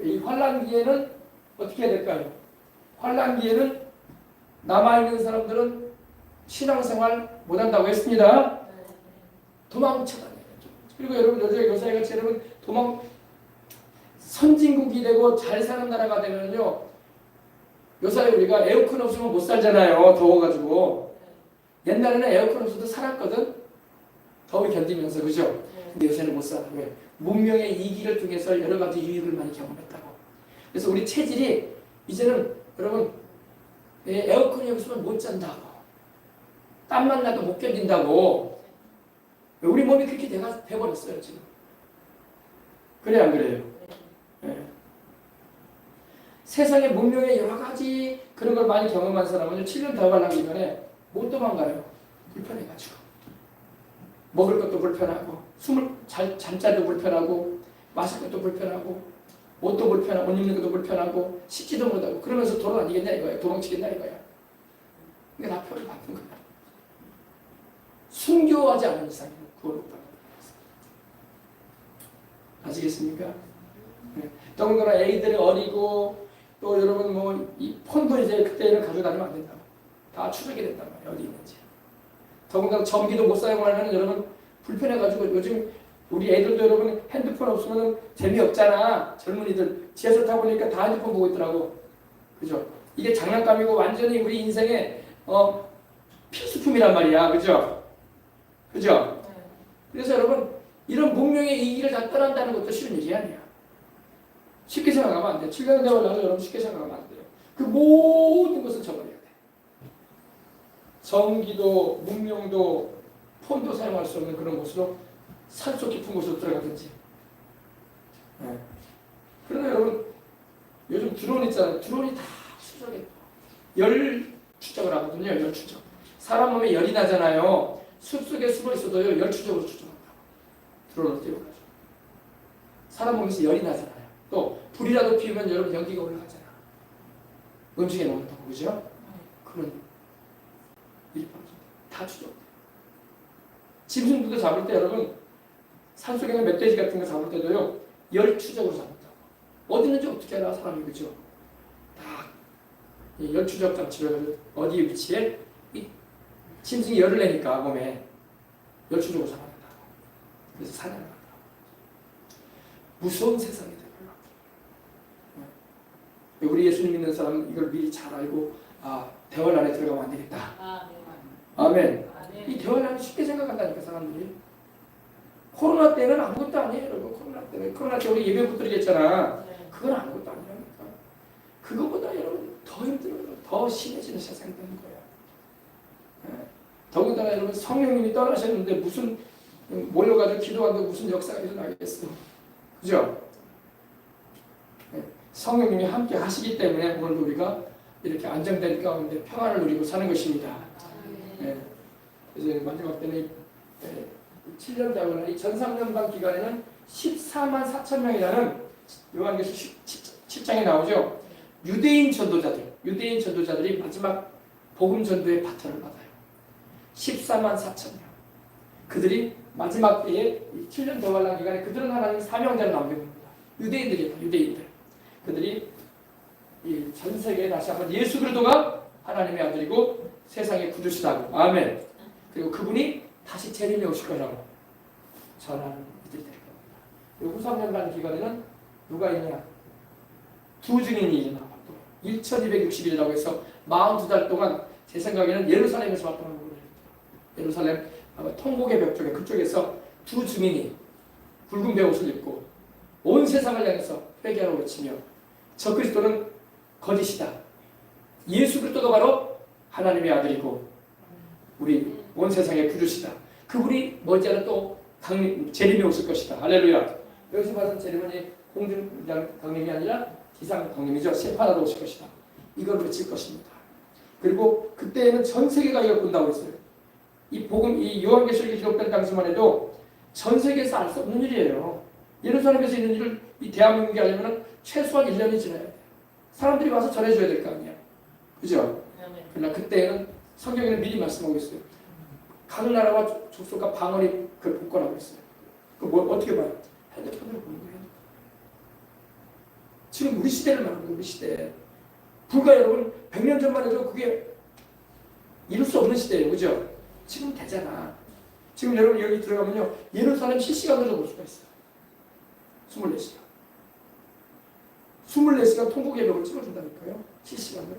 [SPEAKER 1] 이 환란기에는 어떻게 해야 될까요? 환란기에는 남아있는 사람들은 신앙생활 못한다고 했습니다. 도망쳐다녀요. 그리고 여러분 요새같이 여러분 선진국이 되고 잘 사는 나라가 되면요 요새 우리가 에어컨 없으면 못 살잖아요. 더워가지고 옛날에는 에어컨 없어도 살았거든. 더위 견디면서 그죠? 근데 요새는 못 살아. 왜? 문명의 이기를 통해서 여러 가지 유익을 많이 경험했다고. 그래서 우리 체질이 이제는 여러분 에어컨이 없으면 못 잔다고. 땀만 나도 못 견딘다고. 우리 몸이 그렇게 돼버렸어요 지금. 그래 안 그래요? 네. 세상의 문명의 여러 가지 그런 걸 많이 경험한 사람은 7년 더 가려기 전에 못 도망가요. 불편해가지고. 먹을 것도 불편하고 잠자도 불편하고 마실 것도 불편하고 옷도 불편하고 옷 입는 것도 불편하고 씻지도 못하고 그러면서 돌아다니겠냐 이거야. 도망치겠냐 이거야. 이게 다 표를 바꾼 거야. 순교하지 않은 이상은 구원 못 받는 거야. 아시겠습니까? 네. 더군다나 애들이 어리고 또 여러분 뭐 이 폰도 이제 그때는 가져다니면 안 된다. 다 추적이 된단 말이에요. 어디 있는지. 더군다나 전기도 못 사용하면 여러분 불편해가지고 요즘 우리 애들도 여러분 핸드폰 없으면 재미없잖아. 젊은이들 지하철 타고 보니까 다 핸드폰 보고 있더라고. 그죠? 이게 장난감이고 완전히 우리 인생의 필수품이란 말이야. 그죠? 그죠? 그래서 여러분 이런 문명의 이기를 다 떠난다는 것도 쉬운 일이 아니야. 쉽게 생각하면 안 돼. 7년 대화를 하도 여러분 쉽게 생각하면 안 돼요. 그 모든 것을 저버려야 돼. 전기도 문명도 폰도 사용할 수 없는 그런 곳으로 산속 깊은 곳으로 들어가든지. 네. 그러나 여러분 요즘 드론 있잖아요. 드론이 다 추적해. 열 추적을 하거든요. 열 추적. 사람 몸에 열이 나잖아요. 숲속에 숨어 있어도요. 열 추적으로 추적한다고. 드론을 띄워가지고. 사람 몸에서 열이 나잖아요. 또 불이라도 피우면 여러분 연기가 올라가잖아. 음식에 넣는다고. 그죠? 그런 일이 다 추적. 짐승들도 잡을 때 여러분 산속에 있는 멧돼지 같은 거 잡을 때도요. 열 추적으로 잡는다고. 어디 있는지 어떻게 알아 사람이. 그죠? 다 열 추적 장치를 어디에 위치해? 이 짐승이 열을 내니까 몸에 열 추적으로 잡아낸다고. 그래서 사냥을 한다고. 무서운 세상이 되고요. 우리 예수님 믿는 사람은 이걸 미리 잘 알고 대화 안에 들어가면 안 되겠다. 아멘. 이 대화를 쉽게 생각한다니까 사람들이. 코로나 때는 아무것도 아니에요. 여러분. 코로나 때 우리 예배 못 드리겠잖아. 그건 아무것도 아니라니까. 그거보다 여러분 더 힘들어요. 더 심해지는 세상이 되는 거예요. 네. 더군다나 여러분 성령님이 떠나셨는데 무슨 모여가지고 기도하는데 무슨 역사가 일어나겠어. 그죠? 네. 성령님이 함께 하시기 때문에 오늘도 우리가 이렇게 안정된 가운데 평안을 누리고 사는 것입니다. 네. 그래서 마지막 때는 7년 자원을 이 전상년방 기간에는 14만 4천 명이라는 요한계시록 10장에 나오죠. 유대인 전도자들이 마지막 복음 전도의 바톤을 받아요. 14만 4천 명. 그들이 마지막 때에 7년 대환란 기간에 그들은 하나님 사명자를 남겨놓은 겁니다. 유대인들. 그들이 이 전 세계에 다시 한번 예수 그리스도가 하나님의 아들이고 세상의 구주시라고. 아멘. 그리고 그분이 다시 재림에 오실 거라고 전하는 이들이 될 겁니다. 후삼년간 기간에는 누가 있냐? 두 증인이 나왔고 1260일이라고 해서 42달 동안 제 생각에는 예루살렘에서 왔다는 거예요. 예루살렘 통곡의 벽 쪽에 그쪽에서 두 증인이 붉은 베옷을 입고 온 세상을 향해서 회개하라고 외치며 저 그리스도는 거짓이다. 예수 그리스도가 바로 하나님의 아들이고 우리 온 세상의 구주시다. 그분이 머지않아 또 재림에 오실 것이다. 할렐루야. 여기서 받은 재림은 공중 강림이 아니라 지상 강림이죠. 심판하러 오실 것이다. 이걸 외칠 것입니다. 그리고 그때에는 전 세계가 이걸 본다고 했어요. 이 복음, 이 요한계시록이 기록된 당시만 해도 전 세계에서 알 수 없는 일이에요. 예루살렘에서 있는 일을 이 대한민국에 하려면 최소한 1년이 지나야 돼요. 사람들이 와서 전해줘야 될 거 아니야. 그죠? 그러나 그때에는 성경에는 미리 말씀하고 있어요. 각 나라와 족속과 방언이 그걸 복권하고 있어요. 어떻게 봐요? 핸드폰으로 보는 거예요. 지금 우리 시대를 말하는 거예요. 우리 시대. 불과 여러분 100년 전만 해도 그게 이룰 수 없는 시대예요. 그죠? 지금 되잖아. 지금 여러분 여기 들어가면요. 예루살렘 실시간으로 볼 수가 있어요. 24시간. 24시간 통곡 예배를 찍어준다니까요. 실시간으로.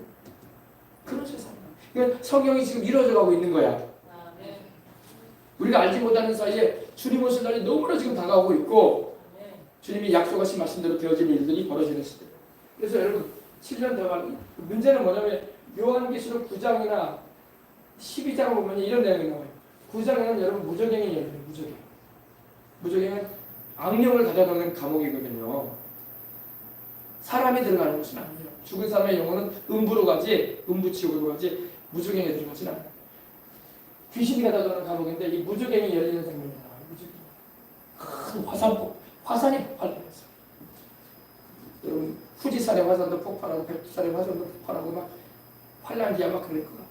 [SPEAKER 1] 그런 세상이야. 그러니까 성경이 지금 이루어져 가고 있는 거야. 우리가 알지 못하는 사이에 주님 오실 날이 너무나 지금 다가오고 있고 주님이 약속하신 말씀대로 되어지는 일들이 벌어지는 시대. 그래서 여러분 7년 동안 문제는 뭐냐면 요한계시록 9장이나 12장을 보면 이런 내용이 나와요. 9장에는 여러분 무저갱이 얘기해요. 무저갱은 악령을 가져가는 감옥이거든요. 사람이 들어가는 곳은 아니에요. 죽은 사람의 영혼은 음부로 가지, 음부지옥으로 가지 무저갱에 들어가진 않아요. 귀신이 가져가는 감옥인데 이 무저갱이 열리는 장면이 나와요. 큰 화산이 폭발했어요. 여러분 후지산의 화산도 폭발하고 백두산의 화산도 폭발하고 막 환란기야 막 그럴 것 같아요.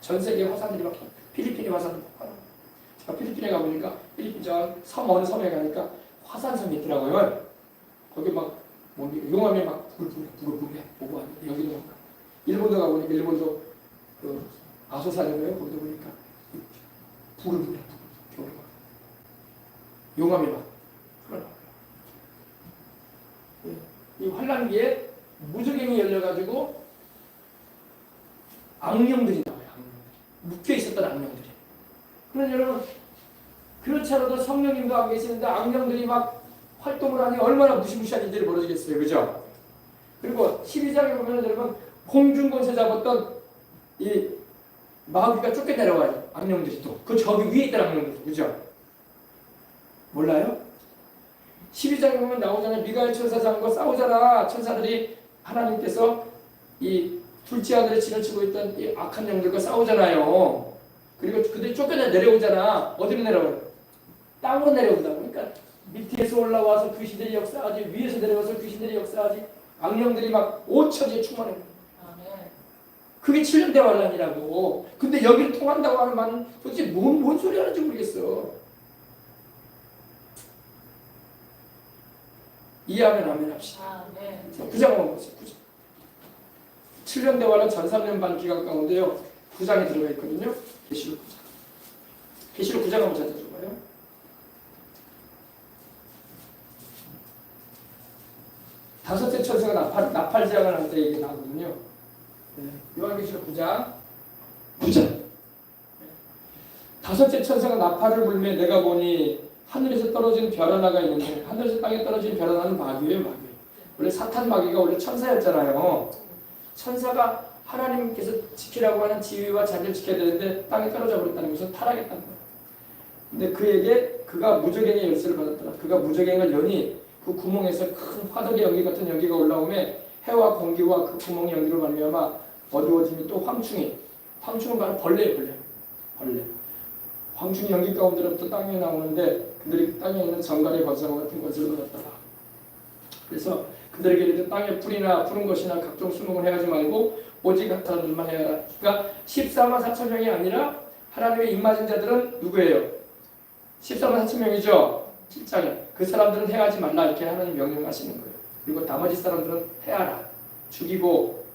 [SPEAKER 1] 전 세계 화산들이 막 필리핀의 화산도 폭발하고 제가 필리핀에 가보니까 필리핀 저 섬 어느 섬에 가니까 화산섬이 있더라고요. 거기 막 용암이 막 부글부글해 보고 왔는데 여기도 막 일본도 가보니까 일본도 그 아소산이고요. 거기도 보니까 부글부글해 겨울에 막 용암이 막 흘러나와요. 이 환란기에 무저갱이 열려가지고 악령들이 나와요. 묶여 있었던 악령들이. 그런데 여러분 그렇지 않아도 성령님도 안 계시는데 악령들이 막 활동을 하니 얼마나 무시무시한 일들이 벌어지겠어요. 그죠? 그리고 12장에 보면 여러분 공중권세 잡았던 이 마귀가 쫓겨내려와요. 악령들이 또. 그 저기 위에 있던 악령들. 그죠? 몰라요? 12장에 보면 나오잖아요. 미가엘 천사장과 싸우잖아. 천사들이 하나님께서 이 둘째 아들의 진을 치고 있던 이 악한 영들과 싸우잖아요. 그리고 그들이 쫓겨내 내려오잖아. 어디로 내려와요? 땅으로 내려온다. 그러니까 밑에서 올라와서 귀신들이 역사하지, 위에서 내려와서 귀신들이 역사하지, 악령들이 막 오천지에 충만해. 그게 7년 대환란이라고. 근데 여기를 통한다고 하는 말은 도대체 뭔 소리 하는지 모르겠어. 이해하면 아멘 합시다.
[SPEAKER 2] 네.
[SPEAKER 1] 9장 한번 보세요. 9장. 7년 대환란 전 3년 반 기간 가운데요. 9장에 들어가 있거든요. 계시록 9장. 계시록 9장 한번 찾아줘봐요. 다섯째 천사가 나팔지향을 할 때 얘기 나오거든요. 요한계시록 9장. 다섯째 천사가 나팔을 불며 내가 보니 하늘에서 떨어진 별 하나가 있는데, 하늘에서 땅에 떨어진 별 하나는 마귀예요, 마귀. 원래 사탄 마귀가 원래 천사였잖아요. 천사가 하나님께서 지키라고 하는 지위와 자리를 지켜야 되는데 땅에 떨어져 버렸다는 것은 타락했다는 거예요. 근데 그에게 그가 무저갱의 열쇠를 받았더라. 그가 무저갱을 여니 그 구멍에서 큰 화덕의 연기 같은 연기가 올라오매 해와 공기와 그 구멍의 연기로 말미암아 어두워짐이 또 황충이, 황충은 바로 벌레예요. 벌레. 황충이 연기 가운데로부터 땅에 나오는데 그들이 땅에 있는 정갈의 거사와 같은 것을 얻었더라. 그래서 그들에게 이르되 땅에 풀이나 푸른 것이나 각종 수목을 해하지 말고 오직 같은 일만 해야라. 그러니까 14만 4천 명이 아니라 하나님의 입맞은 자들은 누구예요? 14만 4천 명이죠. 7장에 그 사람들은 해하지 말라 이렇게 하나님 명령하시는 거예요. 그리고 나머지 사람들은 해하라, 죽이고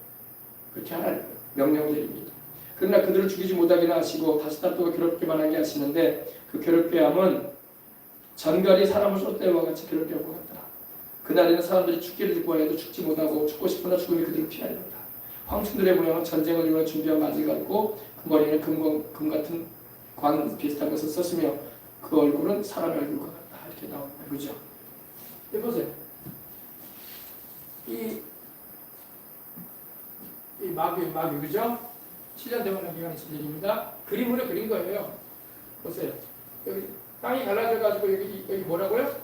[SPEAKER 1] 그렇게 하나님 명령을 내립니다. 그러나 그들을 죽이지 못하게 하시고 다시 또 괴롭게만 하게 하시는데 그 괴롭게 함은 전갈이 사람을 쏟대와 같이 괴롭게 할 것 같더라. 그날에는 사람들이 죽기를 구하여도 죽지 못하고 죽고 싶으나 죽음이 그들을 피하리로다. 황충들의 모양은 전쟁을 위해 준비한 맞을 같고 그 머리에는 금 같은 관 비슷한 것을 썼으며 그 얼굴은 사람의 얼굴과 같다. 이렇게 나옵니다. 그죠? 해보세요. 이 마귀 그죠? 7년 대환란 기간이 있을 일입니다. 그림으로 그린 거예요. 보세요. 여기 땅이 갈라져가지고 여기 뭐라고요?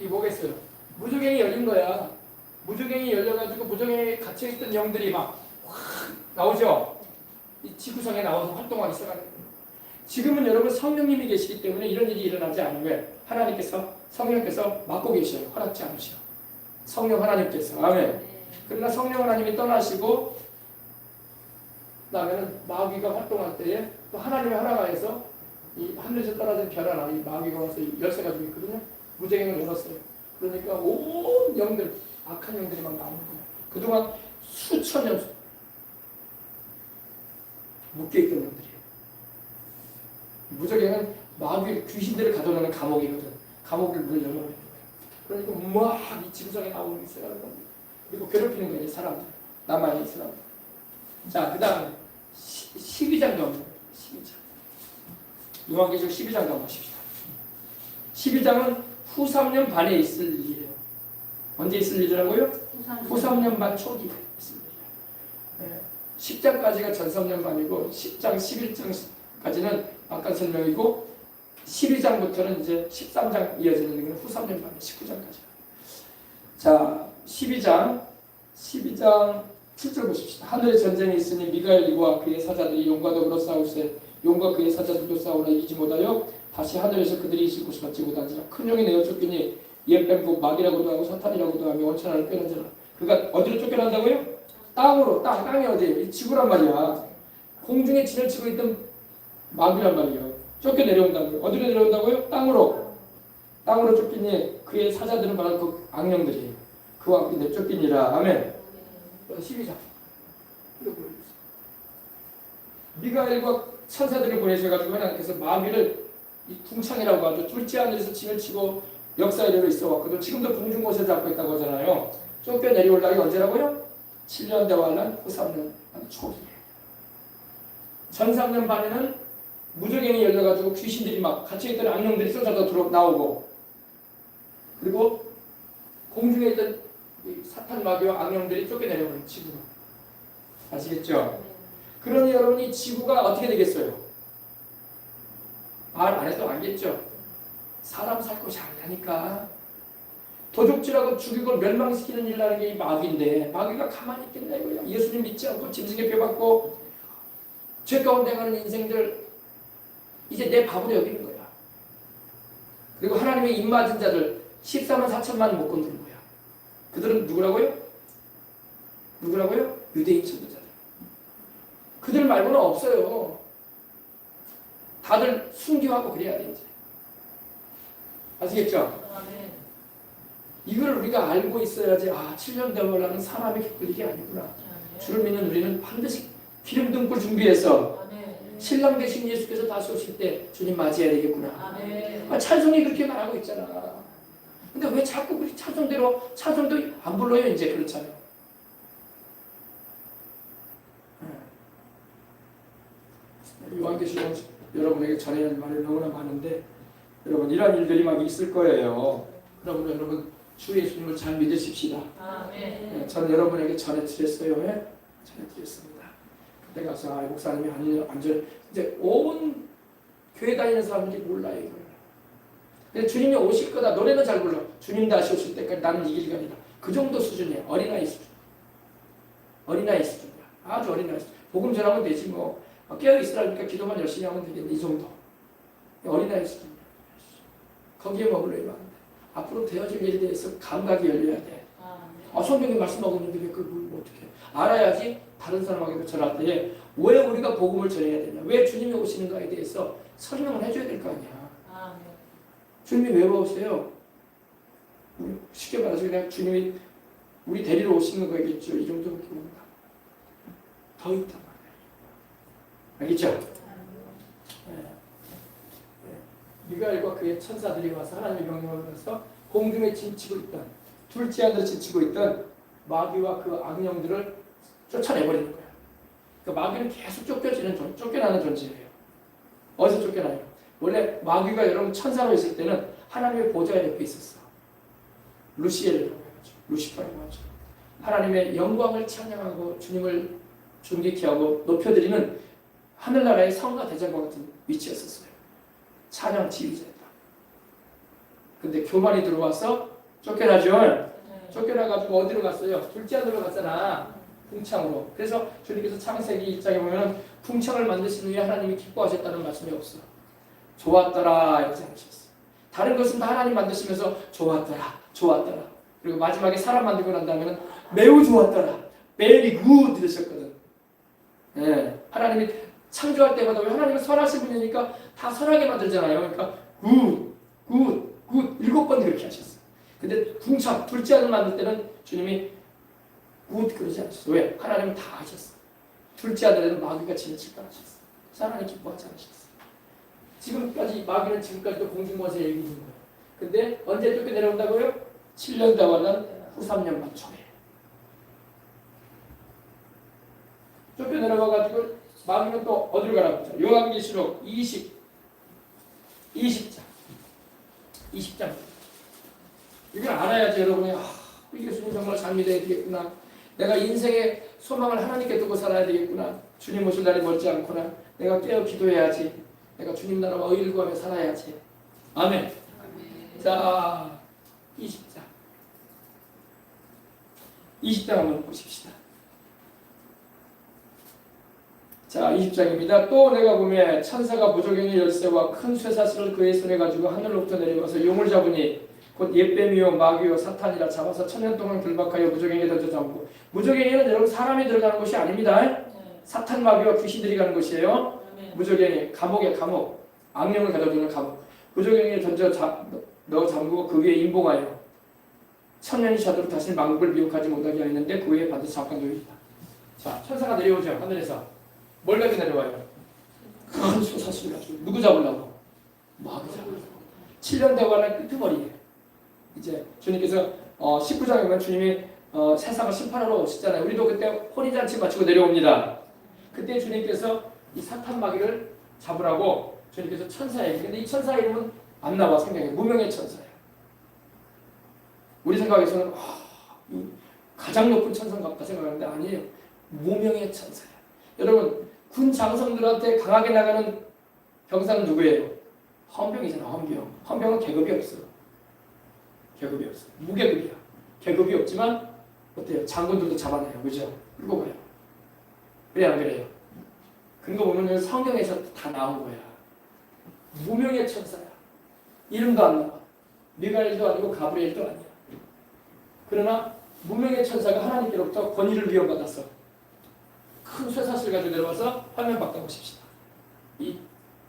[SPEAKER 1] 이 뭐겠어요? 무저갱이 열린 거야. 무저갱이 열려가지고 무저갱에 갇혀있던 영들이 막 확 나오죠? 이 지구상에 나와서 활동하기 시작하는 거예요. 지금은 여러분 성령님이 계시기 때문에 이런 일이 일어나지 않아요. 왜? 성령께서 맡고 계셔요. 허락지 않으셔. 성령 하나님께서. 아멘. 그러나 성령 하나님이 떠나시고 그다음에는 마귀가 활동할 때에 또 하나님의 허락하에서 이 하늘에서 떨어진 별 하나, 이 마귀가 와서 열쇠 가지고 있거든요. 무저갱을 열었어요. 그러니까 온 영들, 악한 영들이 막 나오는 거예요. 그동안 수천 년 묶여있던 영들이에요. 무저갱은 마귀 귀신들을 가둬놓는 감옥이거든. 감옥을 문을 열어버리는 거예요. 그러니까 막 이 지구상에 나오는 있어요. 그리고 괴롭히는 거예요. 사람들. 남아있는 사람들. 자, 그 다음에 12장도 한번 볼게요. 12장. 요한계시록 12장도 한번 보십시다. 12장은 후 3년 반에 있을 일이에요. 언제 있을 일이라고요? 후 3년 반 초기에 있을 일이에요. 10장까지가 전 3년 반이고 10장, 11장까지는 아까 설명이고 12장부터는 이제 13장 이어지는 게 후 3년 반에 19장까지. 자, 12장 7절 보십시다. 하늘에 전쟁이 있으니 미가엘과 그의 사자들이 용과 더불어 싸울세 용과 그의 사자들도 싸우나 이기지 못하여 다시 하늘에서 그들이 있을 곳을 받지 못하니라. 큰 용이 내어 쫓기니 이에 뺀고 마귀라고도 하고 사탄이라고도 하며 원천하를 꿰는지라. 그가 어디로 쫓겨난다고요? 땅으로. 땅이 어디예요? 지구란 말이야. 공중에 진을 치고 있던 마귀란 말이에요. 쫓겨 내려온다고요. 어디로 내려온다고요? 땅으로. 땅으로 쫓기니 그의 사자들은 바로 그 악령들이 그와 함께 내쫓기니라. 아멘. 12장. 이거 보여주세요. 미가엘과 천사들을 보내셔가지고 하나님께서 마귀를 이 궁창이라고 하죠. 둘째 하늘에서 짐을 치고 역사 이래로 있어 왔거든. 지금도 공중 곳에 잡고 있다고 하잖아요. 쫓겨 내려올 날이 언제라고요? 7년 대환란 후 3년 초기에. 전 3년 반에는 무저갱이 열려가지고 귀신들이 막 갇혀있던 악령들이 쏟아져 나오고, 그리고 공중에 있던 사탄 마귀와 악령들이 쫓겨내려오는 지구로. 아시겠죠? 그러니 여러분이 지구가 어떻게 되겠어요? 말 안 해도 알겠죠? 사람 살 곳이 아니라니까. 도적질하고 죽이고 멸망시키는 일이라는 게 이 마귀인데, 마귀가 가만히 있겠냐 이거야. 예수님 믿지 않고 짐승의 뼈받고 죄 가운데 가는 인생들 이제 내 밥으로 여기는 거야. 그리고 하나님의 입맞은 자들 14만 4천만 못 건드린 거야. 그들은 누구라고요? 누구라고요? 유대인 선도자들. 그들 말고는 없어요. 다들 순교하고 그래야 돼 이제. 아시겠죠? 이걸 우리가 알고 있어야지. 아, 7년 대원라는 사람이 겪을 일이 아니구나. 주를 믿는 우리는 반드시 기름 등불 준비해서 신랑 되신 예수께서 다시 오실 때 주님 맞이해야 되겠구나. 아, 찬송이 그렇게 말하고 있잖아. 근데 왜 자꾸 우리 찬송대로 찬송도 안 불러요? 이제 그렇잖아요. 요한계시록 여러분에게 전해야 할 말이 너무나 많은데, 여러분 이런 일들이 막 있을 거예요. 그러면 여러분 주 예수님을 잘 믿으십시다. 네, 저는 여러분에게 전해드렸어요. 네? 전해드렸습니다. 그때 가서 목사님이 완전 이제 온 교회 다니는 사람들이 몰라요 이걸. 근데 주님이 오실 거다. 노래는 잘 불러. 주님 다시 오실 때까지 나는 이 길이 아니다. 그 정도 수준이에요. 어린아이 수준. 어린아이 수준이야. 아주 어린아이 수준. 복음 전하면 되지 뭐. 깨어있으라니까 기도만 열심히 하면 되겠네. 이 정도. 어린아이 수준이야. 거기에 머물러야 하는데 앞으로 되어질 일에 대해서 감각이 열려야 돼. 성경에 말씀하고 있는데 왜 그걸 어떻게 알아야지 다른 사람에게도 전할 때에 왜 우리가 복음을 전해야 되냐, 왜 주님이 오시는가에 대해서 설명을 해줘야 될 거 아니야. 주님이 왜 오세요? 쉽게 말해서 그냥 주님이 우리 데리러 오시는 거겠죠. 이 정도밖에 모른다. 더 있단 말이야. 알겠죠? 미가엘과 그의 천사들이 와서 하나님의 명령을 받아서 공중에 짐치고 있던, 둘째 하늘에 짐치고 있던 마귀와 그 악령들을 쫓아내버리는 거야. 그 마귀는 계속 쫓겨나는 존재예요. 어디서 쫓겨나요? 원래 마귀가 여러분 천사로 있을 때는 하나님의 보좌 옆에 있었어. 루시엘이라고 해가지고, 루시퍼라고 하죠. 하나님의 영광을 찬양하고 주님을 존귀케 하고 높여드리는 하늘나라의 성과 대장과 같은 위치였었어요. 찬양 지휘자였다. 근데 교만이 들어와서 쫓겨나죠. 쫓겨나가지고 어디로 갔어요? 둘째 하늘로 갔잖아. 풍창으로. 그래서 주님께서 창세기 1장에 보면 풍창을 만드신 후에 하나님이 기뻐하셨다는 말씀이 없어. 좋았더라 이렇게 하셨어. 다른 것은 다 하나님 만드시면서 좋았더라, 좋았더라. 그리고 마지막에 사람 만들고 난 다음에는 매우 좋았더라, very good 이러셨거든. 네. 하나님이 창조할 때마다 왜 하나님은 선하신 분이니까 다 선하게 만들잖아요. 그러니까 good, good, good 7번 그렇게 하셨어요. 근데 풍창, 둘째 하늘 만들 때는 주님이 good 그러지 않으셨어요. 왜? 하나님은 다 하셨어. 둘째 하늘에는 마귀가 짐을 칠까 하셨어. 하나님 기뻐하지 않으셨어. 지금까지 마귀는 지금까지도 공중권세에 이기는 거예요. 근데 언제 쫓겨 내려온다고요? 7년 다원한 후 3년 만초에 쫓겨 내려가가지고 마귀는 또 어디로 가라고 하죠? 요한계시록 20장 이걸 알아야지 여러분이 우리 예수님 정말 잘 믿어야 되겠구나. 내가 인생의 소망을 하나님께 두고 살아야 되겠구나. 주님 오실 날이 멀지 않구나. 내가 깨어 기도해야지. 내가 주님 나라와 의를 구하며 살아야지. 아멘. 아멘. 자, 20장 한번 보십시다. 자, 20장입니다. 또 내가 보매 천사가 무저갱의 열쇠와 큰 쇠사슬을 그의 손에 가지고 하늘로부터 내려와서 용을 잡으니 곧 옛뱀이요 마귀요 사탄이라 잡아서 1000년 동안 결박하여 무저갱에 던져 잡고, 무저갱에는 여러분 사람이 들어가는 곳이 아닙니다. 사탄 마귀와 귀신들이 가는 곳이에요. 무저갱에 감옥에 감옥, 악령을 가둬두는 감옥. 무저갱에 던져 너 잠그고 그 위에 인봉하여 천년이 차도록 다시 만국을 미혹하지 못하게 하였는데 그 위에 반드시 잠깐 놓이리라. 자, 천사가 내려오죠. 하늘에서. 뭘 가지고 내려와요? 큰 솟아수를 가지고. 누구 잡으려고? 마귀 잡으려고. 7년 대관의 끄트머리에 이제 주님께서 19장에 보면 주님이 세상을 심판하러 오셨잖아요. 우리도 그때 혼인잔치 마치고 내려옵니다. 그때 주님께서 이 사탄 마귀를 잡으라고 주님께서 천사에게, 근데 이 천사 이름은 안 나와 성경에. 무명의 천사예요. 우리 생각에서는 가장 높은 천사인가 생각하는데 아니에요. 무명의 천사예요. 여러분 군 장성들한테 강하게 나가는 병사는 누구예요? 헌병이잖아. 헌병은 계급이 없어. 계급이 없어. 무계급이야. 계급이 없지만 어때요? 장군들도 잡아내요. 그죠? 끌고 가요. 그래 안 그래요? 근거 보면 성경에서 다 나온 거야. 무명의 천사야. 이름도 안 나와. 미가엘도 아니고 가브리엘도 아니야. 그러나 무명의 천사가 하나님께로부터 권위를 위협받았어. 큰 쇠사슬 가지고 내려와서 화면 바꿔보십시다. 이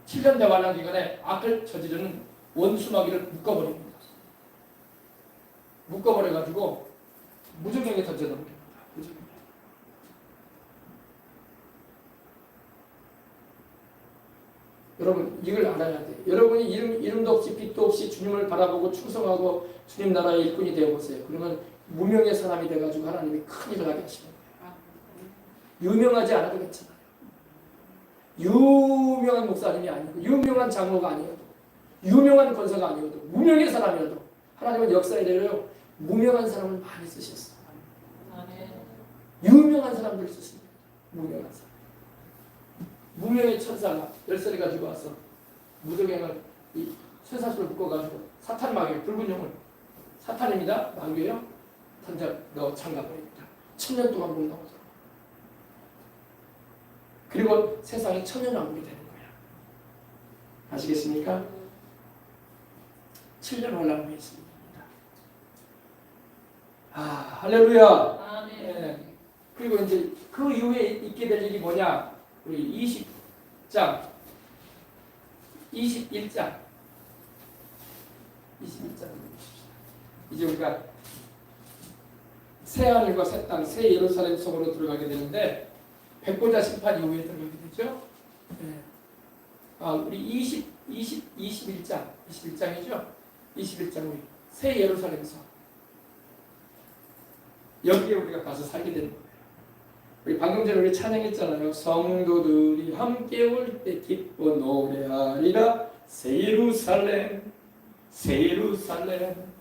[SPEAKER 1] 7년 대환란 기간에 악을 저지르는 원수마귀를 묶어버립니다. 묶어버려가지고 무적에게 던져놓습니다. 무적에게. 여러분 이걸 알아야 돼. 여러분이 이름도 없이 빛도 없이 주님을 바라보고 충성하고 주님 나라의 일꾼이 되어보세요. 그러면 무명의 사람이 돼가지고 하나님이 큰 일을 하게 하시는 거예요. 유명하지 않아도 괜찮아요. 유명한 목사님이 아니고 유명한 장로가 아니어도 유명한 권사가 아니어도 무명의 사람이라도 하나님은 역사에 대하여 무명한 사람을 많이 쓰셨어요. 유명한 사람들 쓰십니다. 무명한 사람. 무명의 천사가 열쇠를 가지고 와서 무적행을 이 쇠사슬을 묶어가지고 사탄 마귀 붉은 용을 사탄입니다. 마귀예요. 던져 넣어 잠가버립니다. 1000년 동안 못 나오죠. 그리고 세상이 천년왕국이 되는 거야. 아시겠습니까? 7년 환란이 있습니다. 할렐루야. 네. 그리고 이제 그 이후에 있게 될 일이 뭐냐? 우리 20장, 21장 이제 우리가 새 하늘과 새 땅, 새 예루살렘 속으로 들어가게 되는데 백보자 심판 이후에 들어가게 되죠. 네. 우리 21장이죠. 21장 우리 새 예루살렘 성 여기에 우리가 가서 살게 되는 거예요. 우리 방금 전에 우리 찬양했잖아요. 성도들이 함께 올 때 기뻐 노래하리라 새 예루살렘 새 예루살렘.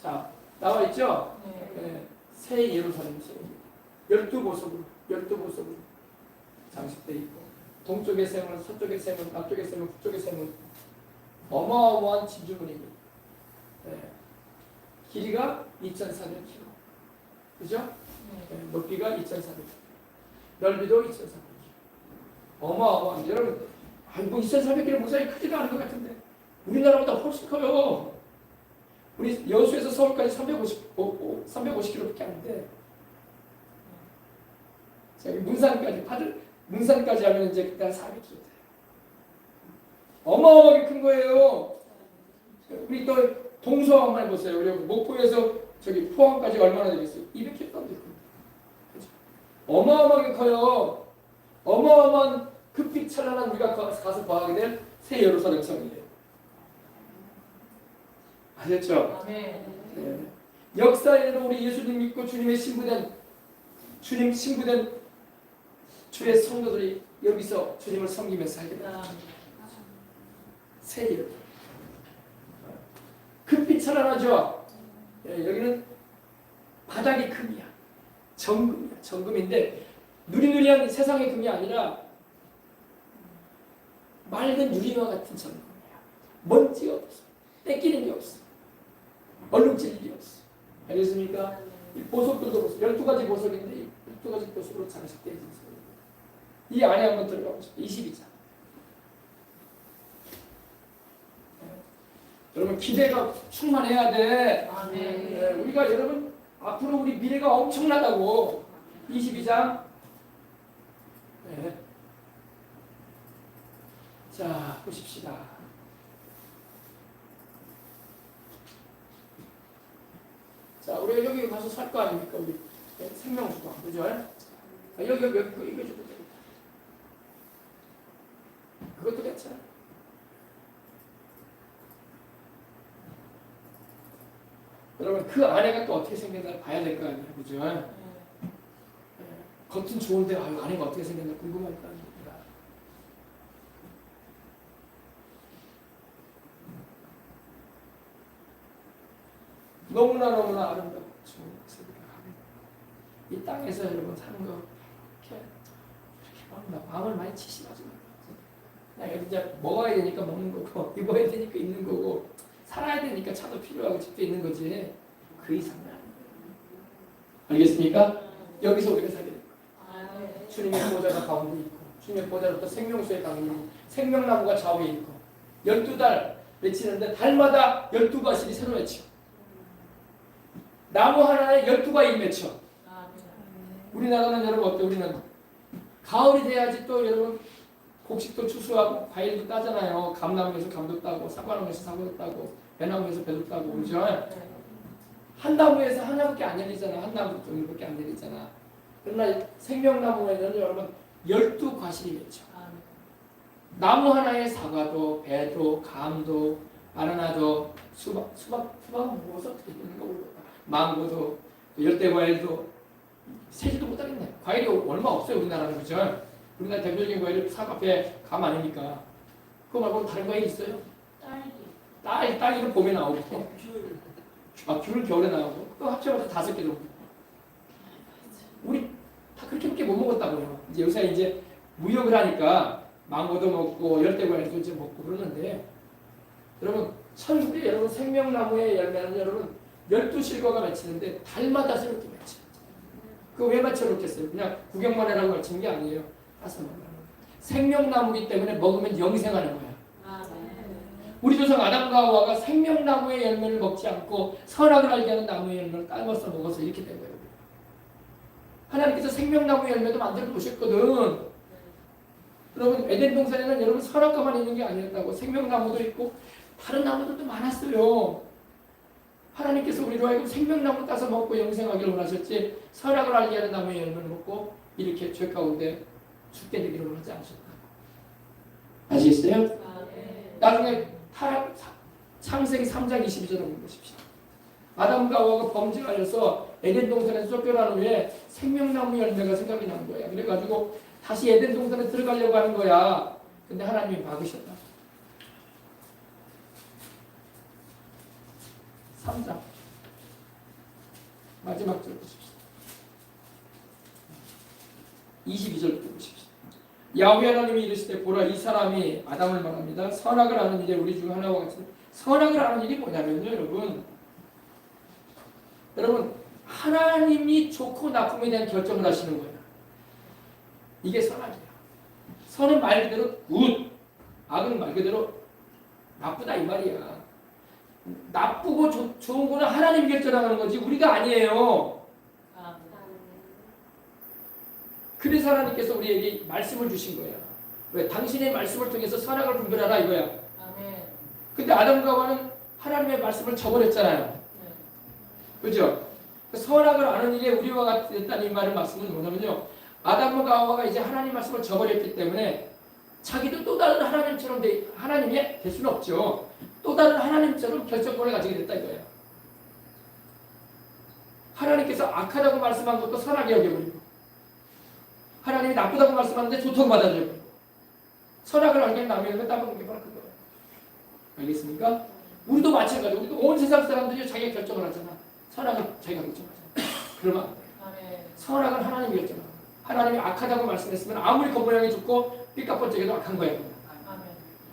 [SPEAKER 1] 자 나와 있죠? 네. 새 예루살렘 성입니다. 12보석으로 장식되어 있고 동쪽의 샘은 서쪽의 샘은 남쪽의 샘은 북쪽의 샘은 어마어마한 진주문입니다. 네. 길이가 2,400km 그죠? 높이가 2,400km 넓이도 2,400km 어마어마한. 여러분 뭐 2,400km 목사님 크지도 않은 것 같은데 우리나라보다 훨씬 커요. 우리 여수에서 서울까지 350km밖에 안 돼. 저기 문산까지 하면 이제 그때 한 400km 돼요. 어마어마하게 큰 거예요. 우리 또 동서 한번 해보세요. 우리 목포에서 저기 포항까지 얼마나 되겠어요? 200km 안 되고. 어마어마하게 커요. 어마어마한 급빛 찬란한 우리가 가서 봐하게 될 새 예루살렘 성이에요. 아셨죠? 네. 역사에는 우리 예수님 믿고 주님의 신부된 주의 성도들이 여기서 주님을 섬기면서 살게 됩니다. 새 예루살렘. 급빛 찬란하죠? 여기는 바닥이 금이야. 정금이야. 정금인데 누리누리한 세상의 금이 아니라 맑은 유리와 같은 정금이야. 먼지가 없어. 뺏기는 게 없어. 얼룩질 일이 없어. 알겠습니까? 이 보석들도 보석. 12가지 보석인데 12가지 보석으로 장식되어 있는 소리입니다. 이 안에 한번 들어가 보십시오. 22장. 여러분 기대가 충만해야 돼. 네. 우리가 여러분 앞으로 우리 미래가 엄청나다고. 22장. 네. 자 보십시다. 자, 우리가 여기 가서 살 거 아닙니까? 우리 생명수가. 그죠? 여기 이거 줘도 되겠다. 그것도 괜찮아. 그러면 그 안에가 또 어떻게 생겼나 봐야 될 거 아니에요. 그죠? 겉은 좋은데 안에가 어떻게 생겼나 궁금할 거 아닙니까? 너무나 아름답고 좋은 모습이라 이 땅에서 여러분 사는 거 그렇게 마음을 많이 치심하지 말고 그냥 이제 먹어야 되니까 먹는 거고 입어야 되니까 입는 거고 살아야 되니까 차도 필요하고 집도 있는 거지 그 이상은 아니에요. 알겠습니까? 여기서 우리가 살게 될 거예요. 주님의 보좌가 가운데 있고 주님의 보좌로부터 생명수의 강이 생명나무가 좌우에 있고 12달 맺히는데 달마다 12가실이 새로 맺히고 나무 하나에 12과일이 맺혀. 우리나라는 여러분 어때? 우리는 가을이 돼야지 또 여러분 곡식도 추수하고 과일도 따잖아요. 감나무에서 감도 따고 사과나무에서 사과도 따고 배나무에서 배도 따고 그죠? 한 나무에서 하나밖에 안 열리잖아. 한 나무 종류밖에 안 열리잖아. 그러나 생명나무에는 여러분 12과실이 맺혀. 나무 하나에 사과도 배도 감도 바나나도 수박은 무엇을 어떻게 되는 거 모르겠다. 망고도 열대과일도 세지도 못하겠네. 과일이 얼마 없어요 우리나라는. 그죠? 우리나라 대표적인 과일이 사과, 배, 감 아닙니까? 그거 말고 다른 과일 있어요? 딸기는 봄에 나오고 귤은 겨울에 나오고 그거 합쳐서 5개 정도. 우리 다 그렇게밖에 못 먹었다고요. 이제 요새 이제 무역을 하니까 망고도 먹고 열대과일도 이제 먹고 그러는데 여러분 천국의 여러분 생명나무의 열매는 여러분 12실과가 맺히는데 달마다 새롭게 맺혀. 그거 왜 맞춰놓겠어요? 그냥 구경만 해라고 맞춘 게 아니에요. 따서 먹는 거예요. 생명나무이기 때문에 먹으면 영생하는 거야. 우리 조상 아담과 하와가 생명나무의 열매를 먹지 않고 선악을 알게 하는 나무의 열매를 따먹어서 먹어서 이렇게 된 거예요. 하나님께서 생명나무의 열매도 만들어 놓으셨거든. 여러분 에덴 동산에는 여러분 선악과만 있는 게 아니었다고. 생명나무도 있고 다른 나무들도 많았어요. 하나님께서 우리로 하여금 생명나무 따서 먹고 영생하기를 원하셨지 선악을 알게 하는 나무의 열매를 먹고 이렇게 죄 가운데 죽게 되기를 원하지 않으셨다. 아시겠어요? 나중에 창세기 3장 22절을 보십시오. 아담과 하와가 범죄하여서 에덴 동산에서 쫓겨난 후에 생명나무 열매가 생각이 난 거야. 그래가지고 다시 에덴 동산에 들어가려고 하는 거야. 근데 하나님이 막으셨다. 3장 마지막 절 보십시오. 22절부터 보십시오. 야훼 하나님이 이르시되 보라 이 사람이 아담을 말합니다. 선악을 아는 일에 우리 중 하나와 같이 선악을 아는 일이 뭐냐면요 여러분 하나님이 좋고 나쁨에 대한 결정을 하시는 거예요. 이게 선악이에요. 선은 말 그대로 굿, 악은 말 그대로 나쁘다 이 말이야. 나쁘고 좋은 거는 하나님이 결정하는 거지 우리가 아니에요. 그래서 하나님께서 우리에게 말씀을 주신 거야. 왜? 당신의 말씀을 통해서 선악을 분별하라 이거야. 근데 아담과 하와는 하나님의 말씀을 저버렸잖아요. 그죠? 선악을 아는 일에 우리와 같이 됐다는 이 말의 말씀은 뭐냐면요. 아담과 하와가 이제 하나님 말씀을 저버렸기 때문에 자기도 또 다른 하나님처럼 하나님이 될 수는 없죠. 또 다른 하나님처럼 결정권을 가지게 됐다 이거예요. 하나님께서 악하다고 말씀한 것도 선하게 여겨버리고 하나님이 나쁘다고 말씀하는데 좋다고 받아들여버리고 선악을 알게 남에게 따먹는 게 바로 그거예요. 알겠습니까? 우리도 마찬가지로 우리도 온 세상 사람들이 자기가 결정을 하잖아. 선악은 자기가 결정하잖아. 그러면 안 돼. 선악은 하나님이 결정하고 하나님이 악하다고 말씀했으면 아무리 겉모양이 좋고 삐까뻔쩍해도 악한 거야.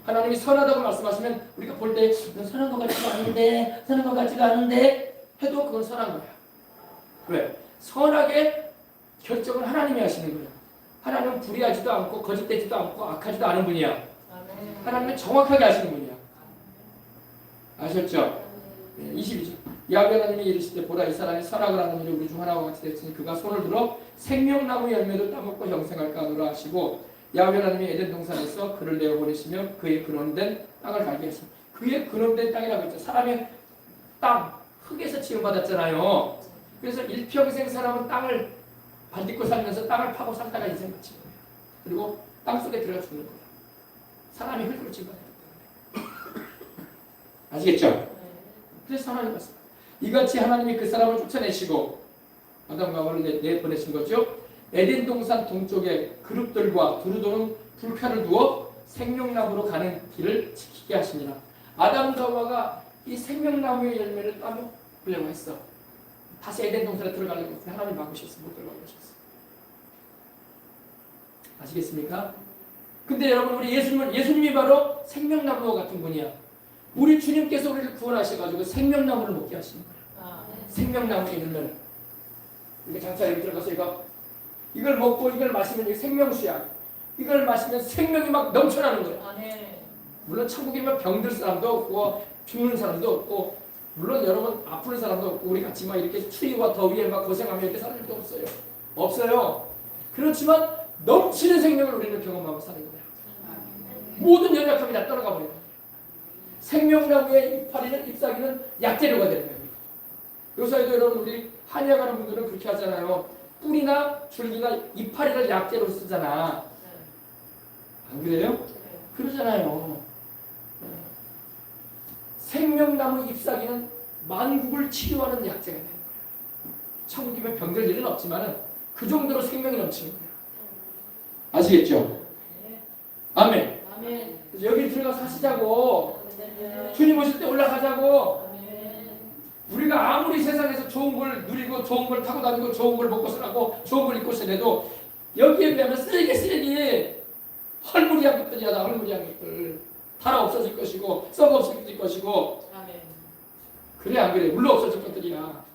[SPEAKER 1] 하나님이 선하다고 말씀하시면 우리가 볼 때 선한 것 같지가 않은데 선한 것 같지가 않은데 해도 그건 선한 거야. 왜? 선하게 결정을 하나님이 하시는 거야. 하나님은 불의하지도 않고 거짓되지도 않고 악하지도 않은 분이야. 하나님은 정확하게 하시는 분이야. 아셨죠? 22절. 야훼 하나님이 이르시되 보라 이 사람이 선악을 하는 일이 우리 중 하나와 같이 됐으니 그가 손을 들어 생명나무 열매도 따먹고 형생할까 하노라 하시고 야훼 하나님이 에덴 동산에서 그를 내어보내시며 그의 근원된 땅을 갈게 하시니 그의 근원된 땅이라고 했죠. 사람의 땅, 흙에서 지음받았잖아요. 그래서 일평생 사람은 땅을 발딛고 살면서 땅을 파고 살다가 인생 마친 거예요. 그리고 땅 속에 들어가 죽는 거예요. 사람이 흙으로 지음받았기 때문에. 아시겠죠? 그래서 하나님 말씀. 이같이 하나님이 그 사람을 쫓아내시고 아담과 하와를 내보내신 거죠. 에덴 동산 동쪽에 그룹들과 두루도는 불칼을 두어 생명나무로 가는 길을 지키게 하시니라. 아담과 하와가 이 생명나무의 열매를 따먹으려고 했어. 다시 에덴 동산에 들어가려고 했는데 하나님 막으셨어. 못 들어가게 하셨어. 아시겠습니까? 근데 여러분 우리 예수님이 바로 생명나무와 같은 분이야. 우리 주님께서 우리를 구원하셔가지고 생명나무를 먹게 하시는 거예요. 생명나무의 열매를. 이렇게 장사에 들어가서 이걸 먹고 이걸 마시면 생명수야. 이걸 마시면 생명이 막 넘쳐나는 거예요. 물론 천국이면 병들 사람도 없고 죽는 사람도 없고 물론 여러분 아픈 사람도 없고 우리 같이 막 이렇게 추위와 더위에 막 고생하며 이렇게 사는 일도 없어요. 없어요. 그렇지만 넘치는 생명을 우리는 경험하고 사는 거예요. 모든 연약함이 다 떠나가 버려요. 생명나무의 이파리는 잎사귀는 약재료가 되는 거예요. 요새에도 여러분 우리 한의학하는 분들은 그렇게 하잖아요. 뿌리나 줄기나 이파리를 약재로 쓰잖아. 안 그래요? 그러잖아요. 생명나무 잎사귀는 만국을 치료하는 약재가 되는 거예요. 천국이면 병들 일은 없지만 그 정도로 생명이 넘치는 거예요. 아시겠죠? 아멘. 그래서 여기 들어가서 하시자고. 주님 오실 때 올라가자고. 우리가 아무리 세상에서 좋은 걸 누리고 좋은 걸 타고 다니고 좋은 걸 먹고 살고 좋은 걸 입고 살아도 여기에 비하면 쓰레기 헐무리한 것들이야. 다 헐무리한 것들. 다 없어질 것이고 썩어 없어질 것이고. 그래 안 그래? 물로 없어질 것들이야.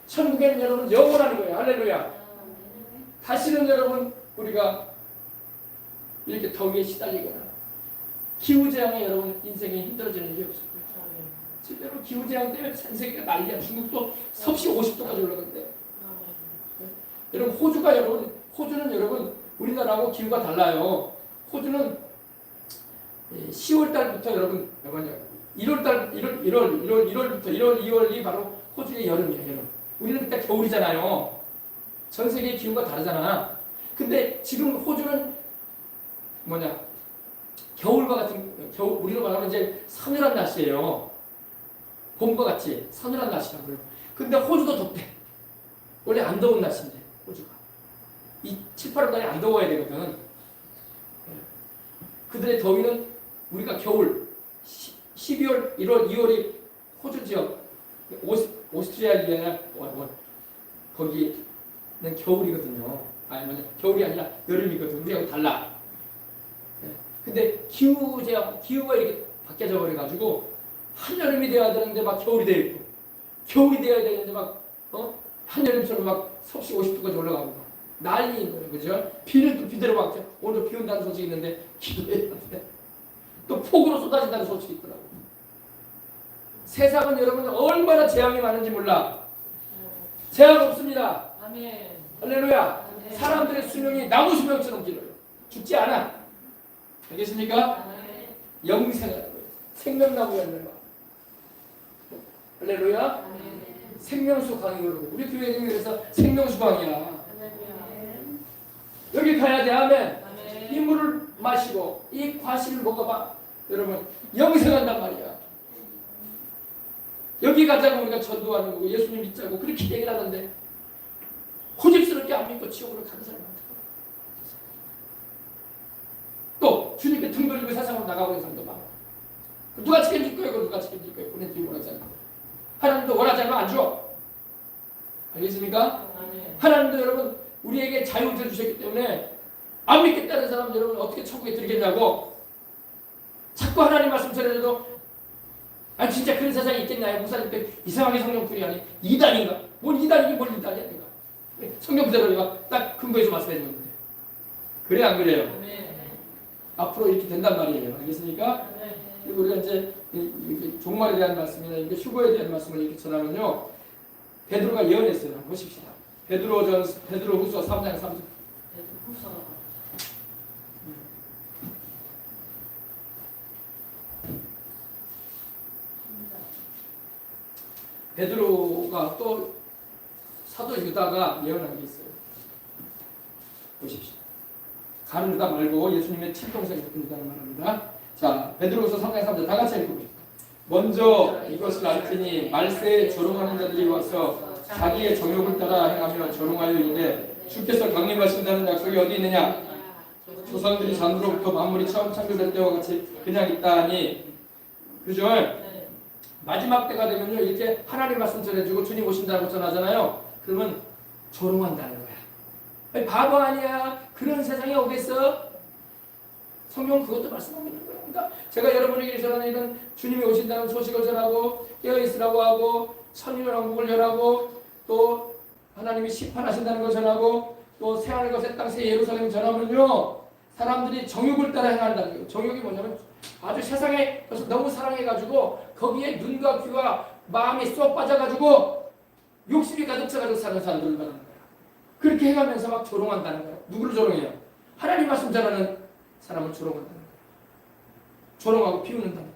[SPEAKER 1] 천국에는 여러분 영원한 거예요. 할렐루야. 다시는 여러분 우리가 이렇게 더위에 시달리거나 기후재앙에 여러분 인생에 힘들어지는 일이 없을 거예요. 실제로 기후재앙 때문에 전 세계가 난리야. 중국도 섭씨 50도까지 올라간대. 여러분 호주는 여러분 우리나라하고 기후가 달라요. 호주는 10월 달부터 여러분 1월부터 1월, 2월이 바로 호주의 여름이에요. 여름. 우리는 그때 겨울이잖아요. 전 세계의 기후가 다르잖아. 근데 지금 호주는 겨울과 같은 우리로 말하면 이제 서늘한 날씨예요. 봄과 같이 서늘한 날씨라고요. 근데 호주도 덥대. 원래 안 더운 날씨인데 호주가 이 7, 8월 달에 안 더워야 되거든. 그들의 더위는 우리가 겨울 12월, 1월, 2월이 호주 지역 오스트레일리아 거기는 겨울이거든요. 겨울이 아니라 여름이거든. 우리하고 달라. 근데 기후가 이렇게 바뀌어져 버려가지고 한여름이 돼야 되는데 막 겨울이 되어 있고 겨울이 돼야 되는데 막 한여름처럼 막 섭씨 50도까지 올라가고 난리인 거예요. 그죠? 비는 또 비대로 막 오늘도 비 온다는 소식이 있는데 기도해야 돼. 또 폭우로 쏟아진다는 소식이 있더라고. 세상은 여러분 얼마나 재앙이 많은지 몰라. 재앙 없습니다.
[SPEAKER 2] 아멘.
[SPEAKER 1] 할렐루야.
[SPEAKER 2] 아멘.
[SPEAKER 1] 사람들의 수명이 나무 수명처럼 길어요. 죽지 않아. 알겠습니까? 영생하는 거예요. 생명나무였는 거. 할렐루야.
[SPEAKER 2] 아멘.
[SPEAKER 1] 생명수 강이 흐르고 우리 교회는 그래서 생명수 강이야.
[SPEAKER 2] 아멘.
[SPEAKER 1] 여기 가야 돼. 아멘.
[SPEAKER 2] 아멘.
[SPEAKER 1] 이 물을 마시고 이 과실을 먹어봐. 여러분 영생한단 말이야. 여기 가자고 우리가 전도하는 거고 예수님 믿자고 그렇게 얘기를 하는데 고집스럽게 안 믿고 지옥으로 가는 사람이 많다. 또 주님께 등 돌리고 세상으로 나가고 있는 사람도 많아. 누가 책임질 거예요? 누가 책임질 거예요? 보내주기 원하지 않고 하나님도 원하지 않으면 안 줘. 알겠습니까?
[SPEAKER 2] 아멘.
[SPEAKER 1] 하나님도 여러분 우리에게 자유를 주셨기 때문에 안 믿겠다는 사람 여러분 어떻게 천국에 들겠냐고. 자꾸 하나님 말씀 전해줘도 아니 진짜 그런 세상이 있겠나요? 목사님께 이상하게 성경풀이 하니 이단인가? 뭔 이단이니 뭘 이단이야 내가. 성경 그대로 내가 딱 근거해서 말씀해 줬는데 그래 안 그래요?
[SPEAKER 2] 아멘.
[SPEAKER 1] 앞으로 이렇게 된단 말이에요. 알겠습니까?
[SPEAKER 2] 아멘.
[SPEAKER 1] 그리고 우리가 이제 종말에 대한 말씀이나 이게 휴거에 대한 말씀을 이렇게 전하면요. 베드로가 예언했어요. 한번 보십시다. 베드로후서 3장 3절.
[SPEAKER 2] 후서.
[SPEAKER 1] 베드로가 또 사도 유다가 예언한 게 있어요. 보십시오. 가룟 유다 말고 예수님의 친동생이었던 유다를 말합니다. 자, 베드로후서 3장 3절 다 같이 읽어보겠습니다. 먼저 이것을 알지니 말세에 조롱하는 자들이 와서 자기의 정욕을 따라 행하며 조롱하여 이르되 주께서 강림하신다는 약속이 어디 있느냐? 조상들이 잔으로부터 만물이 처음 창조될 때와 같이 그냥 있다 하니 그죠? 마지막 때가 되면요 이렇게 하나님 말씀 전해주고 주님 오신다고 전하잖아요. 그러면 조롱한다는 거야. 아니, 바보 아니야? 그런 세상에 오겠어? 성경은 그것도 말씀하고 있는 거예요. 그러니까 제가 여러분에게 전하는 일은 주님이 오신다는 소식을 전하고 깨어있으라고 하고 천일왕국을 전하고 또 하나님이 심판하신다는 걸 전하고 또 새하늘과 새 땅 새 예루살렘 전하면요 사람들이 정욕을 따라 행한다는 거예요. 정욕이 뭐냐면 아주 세상에 그래서 너무 사랑해가지고 거기에 눈과 귀와 마음이 쏙 빠져가지고 욕심이 가득 차가지고 사는 사람들을 말하는 거예요. 그렇게 해가면서 막 조롱한다는 거예요. 누구를 조롱해요? 하나님 말씀 전하는 사람을 조롱한다는 거예요. 조롱하고 피우는다는 거예요.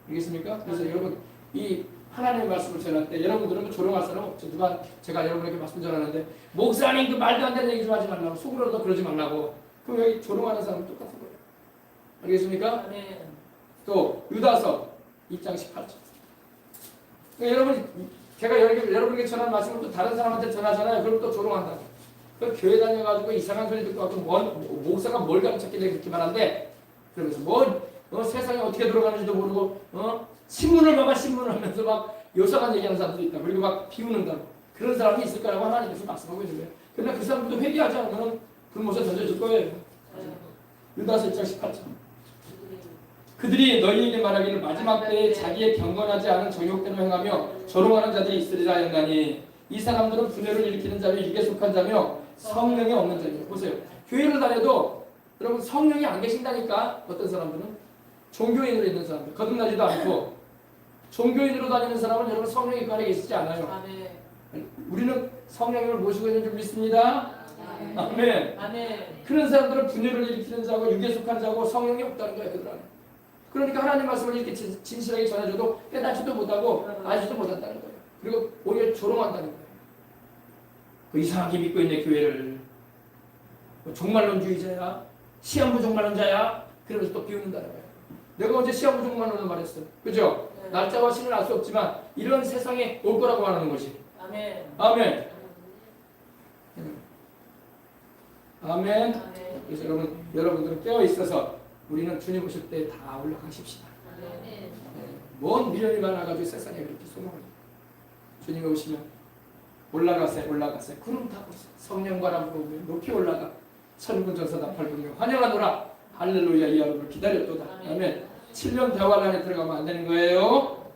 [SPEAKER 1] 알겠습니까? 그래서 여러분 이 하나님의 말씀을 전할 때 여러분들은 조롱할 사람 없죠. 누가 제가 여러분에게 말씀 전하는데 목사님 그 말도 안 되는 얘기 좀 하지 말라고 속으로도 그러지 말라고 그럼 여기 조롱하는 사람은 똑같은 거예요. 알겠습니까?
[SPEAKER 2] 네.
[SPEAKER 1] 또 유다서 2장 18절 그러니까 여러분 제가 여러분에게 전한 말씀을 또 다른 사람한테 전하잖아요. 그럼 또 조롱한다고. 그 교회 다녀가지고 이상한 소리 듣고 와서 목사가 뭘 가르쳤길래 그렇게 말한대. 그러면서 세상이 어떻게 돌아가는지도 모르고 신문을 봐봐 신문을 하면서 막 요상한 얘기하는 사람도 있다. 그리고 막 비우는다고. 그런 사람이 있을 거라고 하나님께서 말씀하고 있는 거예요. 그러나 그 사람도 회개하지 않으면 불못에 던져줄 거예요. 유다서 1장 18절 그들이 너희에게 말하기를 마지막 때에 자기의 경건하지 않은 정욕대로 행하며 조롱하는 자들이 있으리라 했나니 이 사람들은 분열을 일으키는 자며 육에 속한 자며 성령이 없는 자입니다. 보세요. 교회를 다녀도 여러분 성령이 안 계신다니까. 어떤 사람들은 종교인으로 있는 사람들 거듭나지도 않고 종교인으로 다니는 사람은 여러분 성령이 그 안에 계시지 않아요. 우리는 성령을 모시고 있는 줄 믿습니다. 아멘. 그런 사람들은 분열을 일으키는 자고 육에 속한 자고 성령이 없다는 거예요. 그들 안에. 그러니까 하나님 말씀을 이렇게 진실하게 전해줘도 깨닫지도 못하고 알지도 못한다는 거예요. 그리고 오히려 조롱한다는 거예요. 그 이상하게 믿고 있는 교회를 종말론주의자야, 시한부 종말론자야, 그러면서 또 비웃는다는 거예요. 내가 언제 시한부 종말론을 말했어, 그죠? 날짜와 시는 알 수 없지만 이런 세상에 올 거라고 말하는 것이. 아멘. 아멘. 아멘. 그래서 여러분들은 깨어 있어서 우리는 주님 오실 때 다 올라가십시다. 뭔 미련이 많아가지고 세상에 그렇게 소망을. 주님이 오시면 올라가세 구름 타고 성령 바람 불고 높이 올라가 천군 전사다 밟으며 환영하노라 할렐루야 이 여러분을 기다렸도다. 아멘. 7년 대화를 안에 들어가면 안 되는 거예요.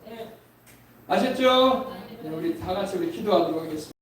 [SPEAKER 1] 아셨죠? 네, 우리 다 같이 기도하도록 하겠습니다.